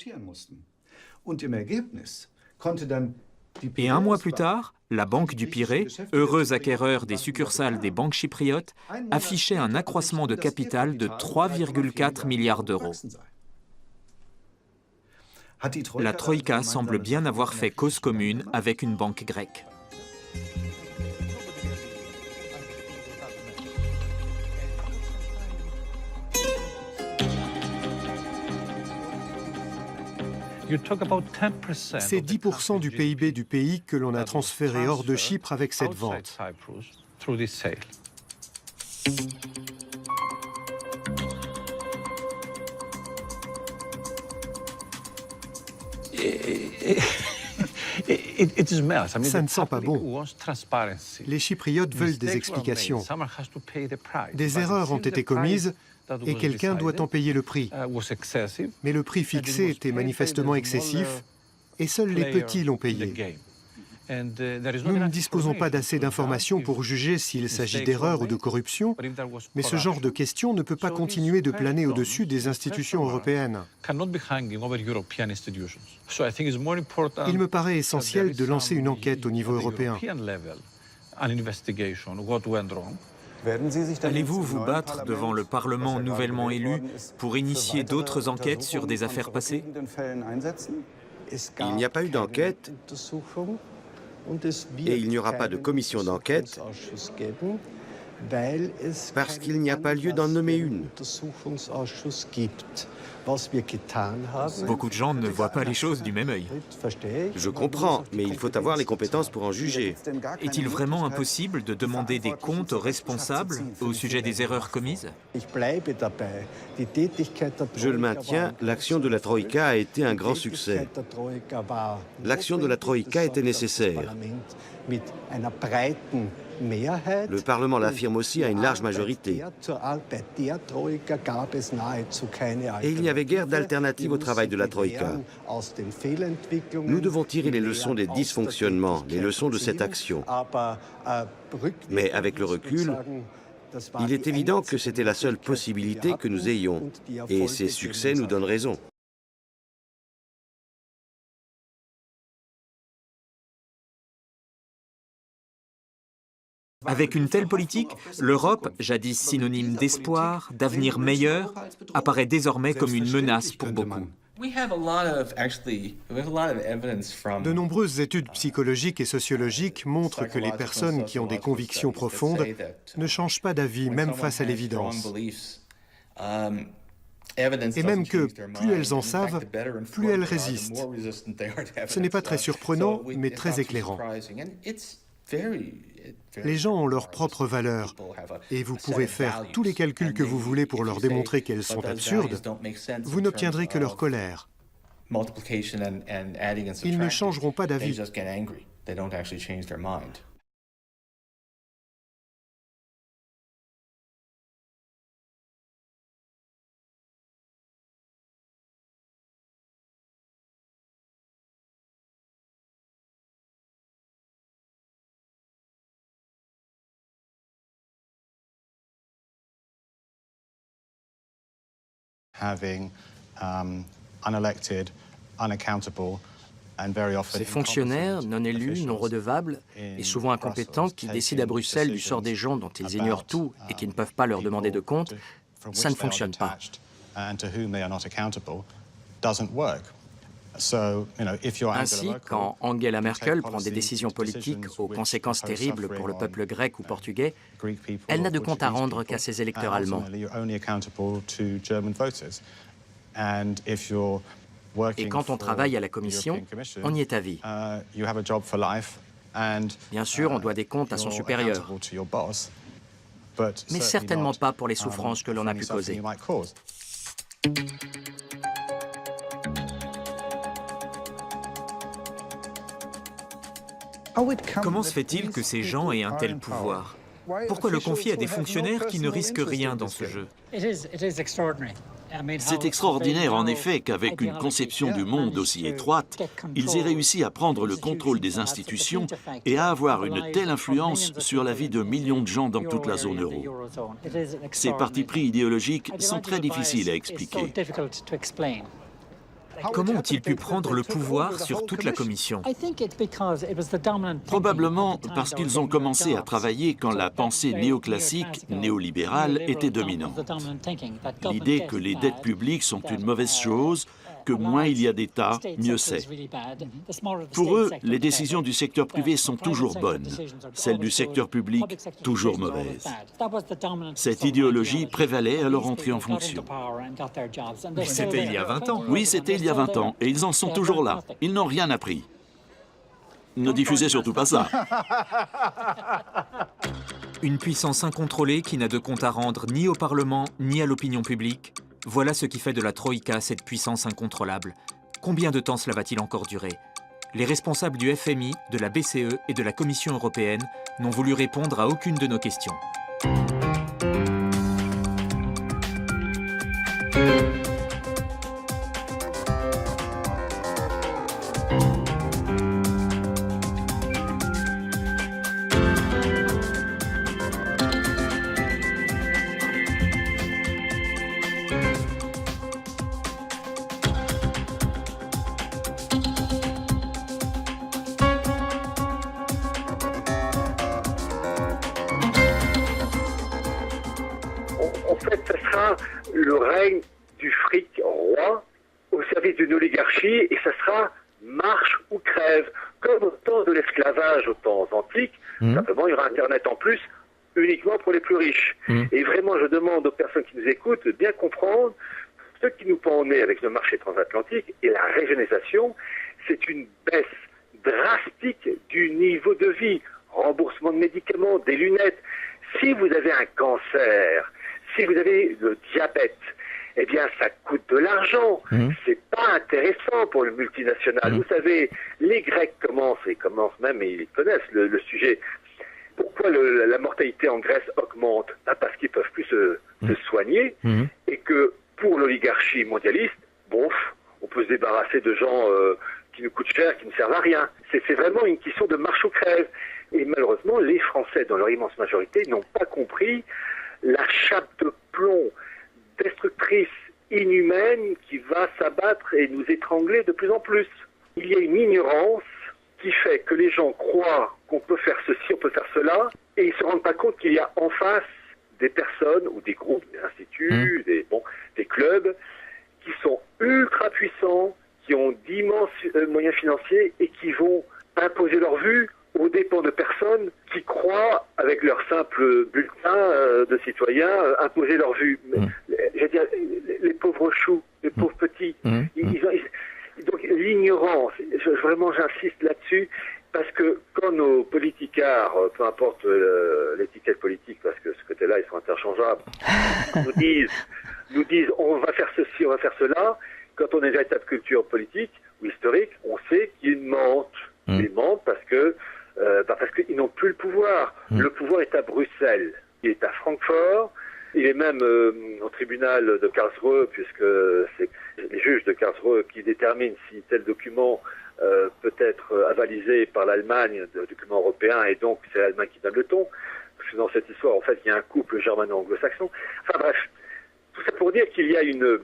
Et un mois plus tard, la Banque du Pirée, heureux acquéreur des succursales des banques chypriotes, affichait un accroissement de capital de 3,4 milliards d'euros. La Troïka semble bien avoir fait cause commune avec une banque grecque. C'est 10% du PIB du pays que l'on a transféré hors de Chypre avec cette vente. Ça ne sent pas bon. Les Chypriotes veulent des explications. Des erreurs ont été commises et quelqu'un doit en payer le prix. Mais le prix fixé était manifestement excessif et seuls les petits l'ont payé. Nous ne disposons pas d'assez d'informations pour juger s'il s'agit d'erreurs ou de corruption, mais ce genre de question ne peut pas continuer de planer au-dessus des institutions européennes. Il me paraît essentiel de lancer une enquête au niveau européen. Allez-vous vous battre devant le Parlement nouvellement élu pour initier d'autres enquêtes sur des affaires passées? Il n'y a pas eu d'enquête et il n'y aura pas de commission d'enquête parce qu'il n'y a pas lieu d'en nommer une. Beaucoup de gens ne voient pas les choses du même œil. Je comprends, mais il faut avoir les compétences pour en juger. Est-il vraiment impossible de demander des comptes aux responsables au sujet des erreurs commises? Je le maintiens, l'action de la Troïka a été un grand succès. L'action de la Troïka était nécessaire. Le Parlement l'affirme aussi à une large majorité. Et il n'y avait guère d'alternative au travail de la Troïka. Nous devons tirer les leçons des dysfonctionnements, les leçons de cette action. Mais avec le recul, il est évident que c'était la seule possibilité que nous ayons. Et ces succès nous donnent raison. Avec une telle politique, l'Europe, jadis synonyme d'espoir, d'avenir meilleur, apparaît désormais comme une menace pour beaucoup. De nombreuses études psychologiques et sociologiques montrent que les personnes qui ont des convictions profondes ne changent pas d'avis, même face à l'évidence. Et même que plus elles en savent, plus elles résistent. Ce n'est pas très surprenant, mais très éclairant. Les gens ont leurs propres valeurs, et vous pourrez faire tous les calculs que vous voulez pour leur démontrer qu'elles sont absurdes, vous n'obtiendrez que leur colère. Ils ne changeront pas d'avis. Ces fonctionnaires non élus, non redevables et souvent incompétents qui décident à Bruxelles du sort des gens dont ils ignorent tout et qui ne peuvent pas leur demander de compte, ça ne fonctionne pas. Ainsi, quand Angela Merkel prend des décisions politiques aux conséquences terribles pour le peuple grec ou portugais, elle n'a de compte à rendre qu'à ses électeurs allemands. Et quand on travaille à la Commission, on y est à vie. Bien sûr, on doit des comptes à son supérieur, mais certainement pas pour les souffrances que l'on a pu causer. Comment se fait-il que ces gens aient un tel pouvoir? Pourquoi le confier à des fonctionnaires qui ne risquent rien dans ce jeu? C'est extraordinaire en effet qu'avec une conception du monde aussi étroite, ils aient réussi à prendre le contrôle des institutions et à avoir une telle influence sur la vie de millions de gens dans toute la zone euro. Ces partis pris idéologiques sont très difficiles à expliquer. Comment ont-ils pu prendre le pouvoir sur toute la Commission? Probablement parce qu'ils ont commencé à travailler quand la pensée néoclassique, néolibérale, était dominante. L'idée que les dettes publiques sont une mauvaise chose, que moins il y a d'États, mieux c'est. Pour eux, les décisions du secteur privé sont toujours bonnes, celles du secteur public toujours mauvaises. Cette idéologie prévalait à leur entrée en fonction. Mais c'était il y a 20 ans. Oui, c'était il y a 20 ans, et ils en sont toujours là. Ils n'ont rien appris. Ne diffusez surtout pas ça. Une puissance incontrôlée qui n'a de compte à rendre ni au Parlement, ni à l'opinion publique. Voilà ce qui fait de la Troïka cette puissance incontrôlable. Combien de temps cela va-t-il encore durer? Les responsables du FMI, de la BCE et de la Commission européenne n'ont voulu répondre à aucune de nos questions. le règne du fric roi au service d'une oligarchie, et ça sera marche ou crève, comme au temps de l'esclavage aux temps antiques. Simplement, il y aura Internet en plus, uniquement pour les plus riches. Et vraiment, je demande aux personnes qui nous écoutent de bien comprendre ce qui nous pend au nez avec le marché transatlantique et la régionalisation, c'est une baisse drastique du niveau de vie, remboursement de médicaments, des lunettes. Si vous avez un cancer, si vous avez le diabète, eh bien, ça coûte de l'argent. C'est pas intéressant pour le multinational. Vous savez, les Grecs commencent même, et ils connaissent le sujet. Pourquoi la mortalité en Grèce augmente? Parce qu'ils peuvent plus se soigner, et que pour l'oligarchie mondialiste, on peut se débarrasser de gens qui nous coûtent cher, qui ne servent à rien. C'est vraiment une question de marche ou crève. Et malheureusement, les Français, dans leur immense majorité, n'ont pas compris la chape de plomb destructrice, inhumaine, qui va s'abattre et nous étrangler de plus en plus. Il y a une ignorance qui fait que les gens croient qu'on peut faire ceci, on peut faire cela, et ils ne se rendent pas compte qu'il y a en face des personnes ou des groupes, des instituts, des clubs qui sont ultra puissants, qui ont d'immenses moyens financiers et qui vont imposer leur vue aux dépens de personnes qui croient, avec leur simple bulletin de citoyens, imposer leur vue. Je veux dire, les pauvres choux, les pauvres petits, donc l'ignorance, vraiment j'insiste là-dessus, parce que quand nos politicards, peu importe l'étiquette politique, parce que ce côté-là, ils sont interchangeables, nous disent on va faire ceci, on va faire cela, quand on a une véritable culture politique ou historique, on sait qu'ils mentent. Ils mentent parce qu'ils n'ont plus le pouvoir. Le pouvoir est à Bruxelles, il est à Francfort, il est même au tribunal de Karlsruhe, puisque c'est les juges de Karlsruhe qui déterminent si tel document peut être avalisé par l'Allemagne, de document européen, et donc c'est l'Allemagne qui donne le ton. Parce que dans cette histoire, en fait, il y a un couple germano-anglo-saxon. Enfin bref, tout ça pour dire qu'il y a une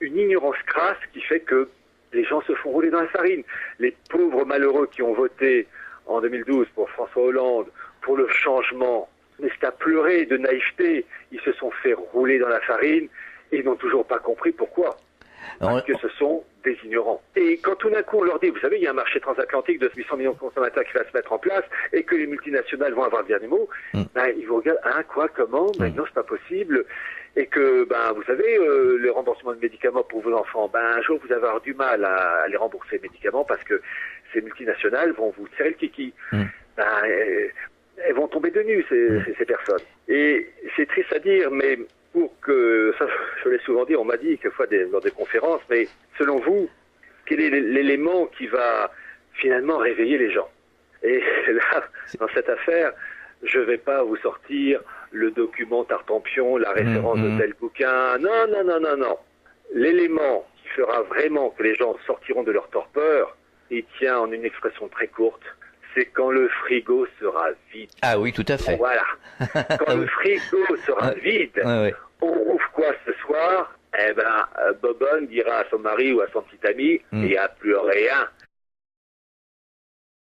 ignorance crasse qui fait que les gens se font rouler dans la farine. Les pauvres malheureux qui ont voté en 2012 pour François Hollande, pour le changement, mais c'est à pleurer de naïveté. Ils se sont fait rouler dans la farine et n'ont toujours pas compris pourquoi. Parce que ce sont des ignorants. Et quand tout d'un coup on leur dit, vous savez, il y a un marché transatlantique de 800 millions de consommateurs qui va se mettre en place et que les multinationales vont avoir le dernier mot, ils vous regardent, quoi, comment, non, c'est pas possible. Et que, vous savez, les remboursements de médicaments pour vos enfants, un jour vous allez avoir du mal à les rembourser les médicaments parce que ces multinationales vont vous serrer le kiki. Elles vont tomber de nues, ces personnes. Et c'est triste à dire, mais pour que, ça je l'ai souvent dit, on m'a dit quelquefois dans des conférences, mais selon vous, quel est l'élément qui va finalement réveiller les gens? Et là, dans cette affaire, je ne vais pas vous sortir le document Tartampion, la référence de tel bouquin. Non. L'élément qui fera vraiment que les gens sortiront de leur torpeur, il tient en une expression très courte, c'est quand le frigo sera vide. Ah oui, tout à fait. Voilà. Quand le frigo sera vide, on ouvre quoi ce soir? Bobonne dira à son mari ou à son petit ami, il n'y a plus rien.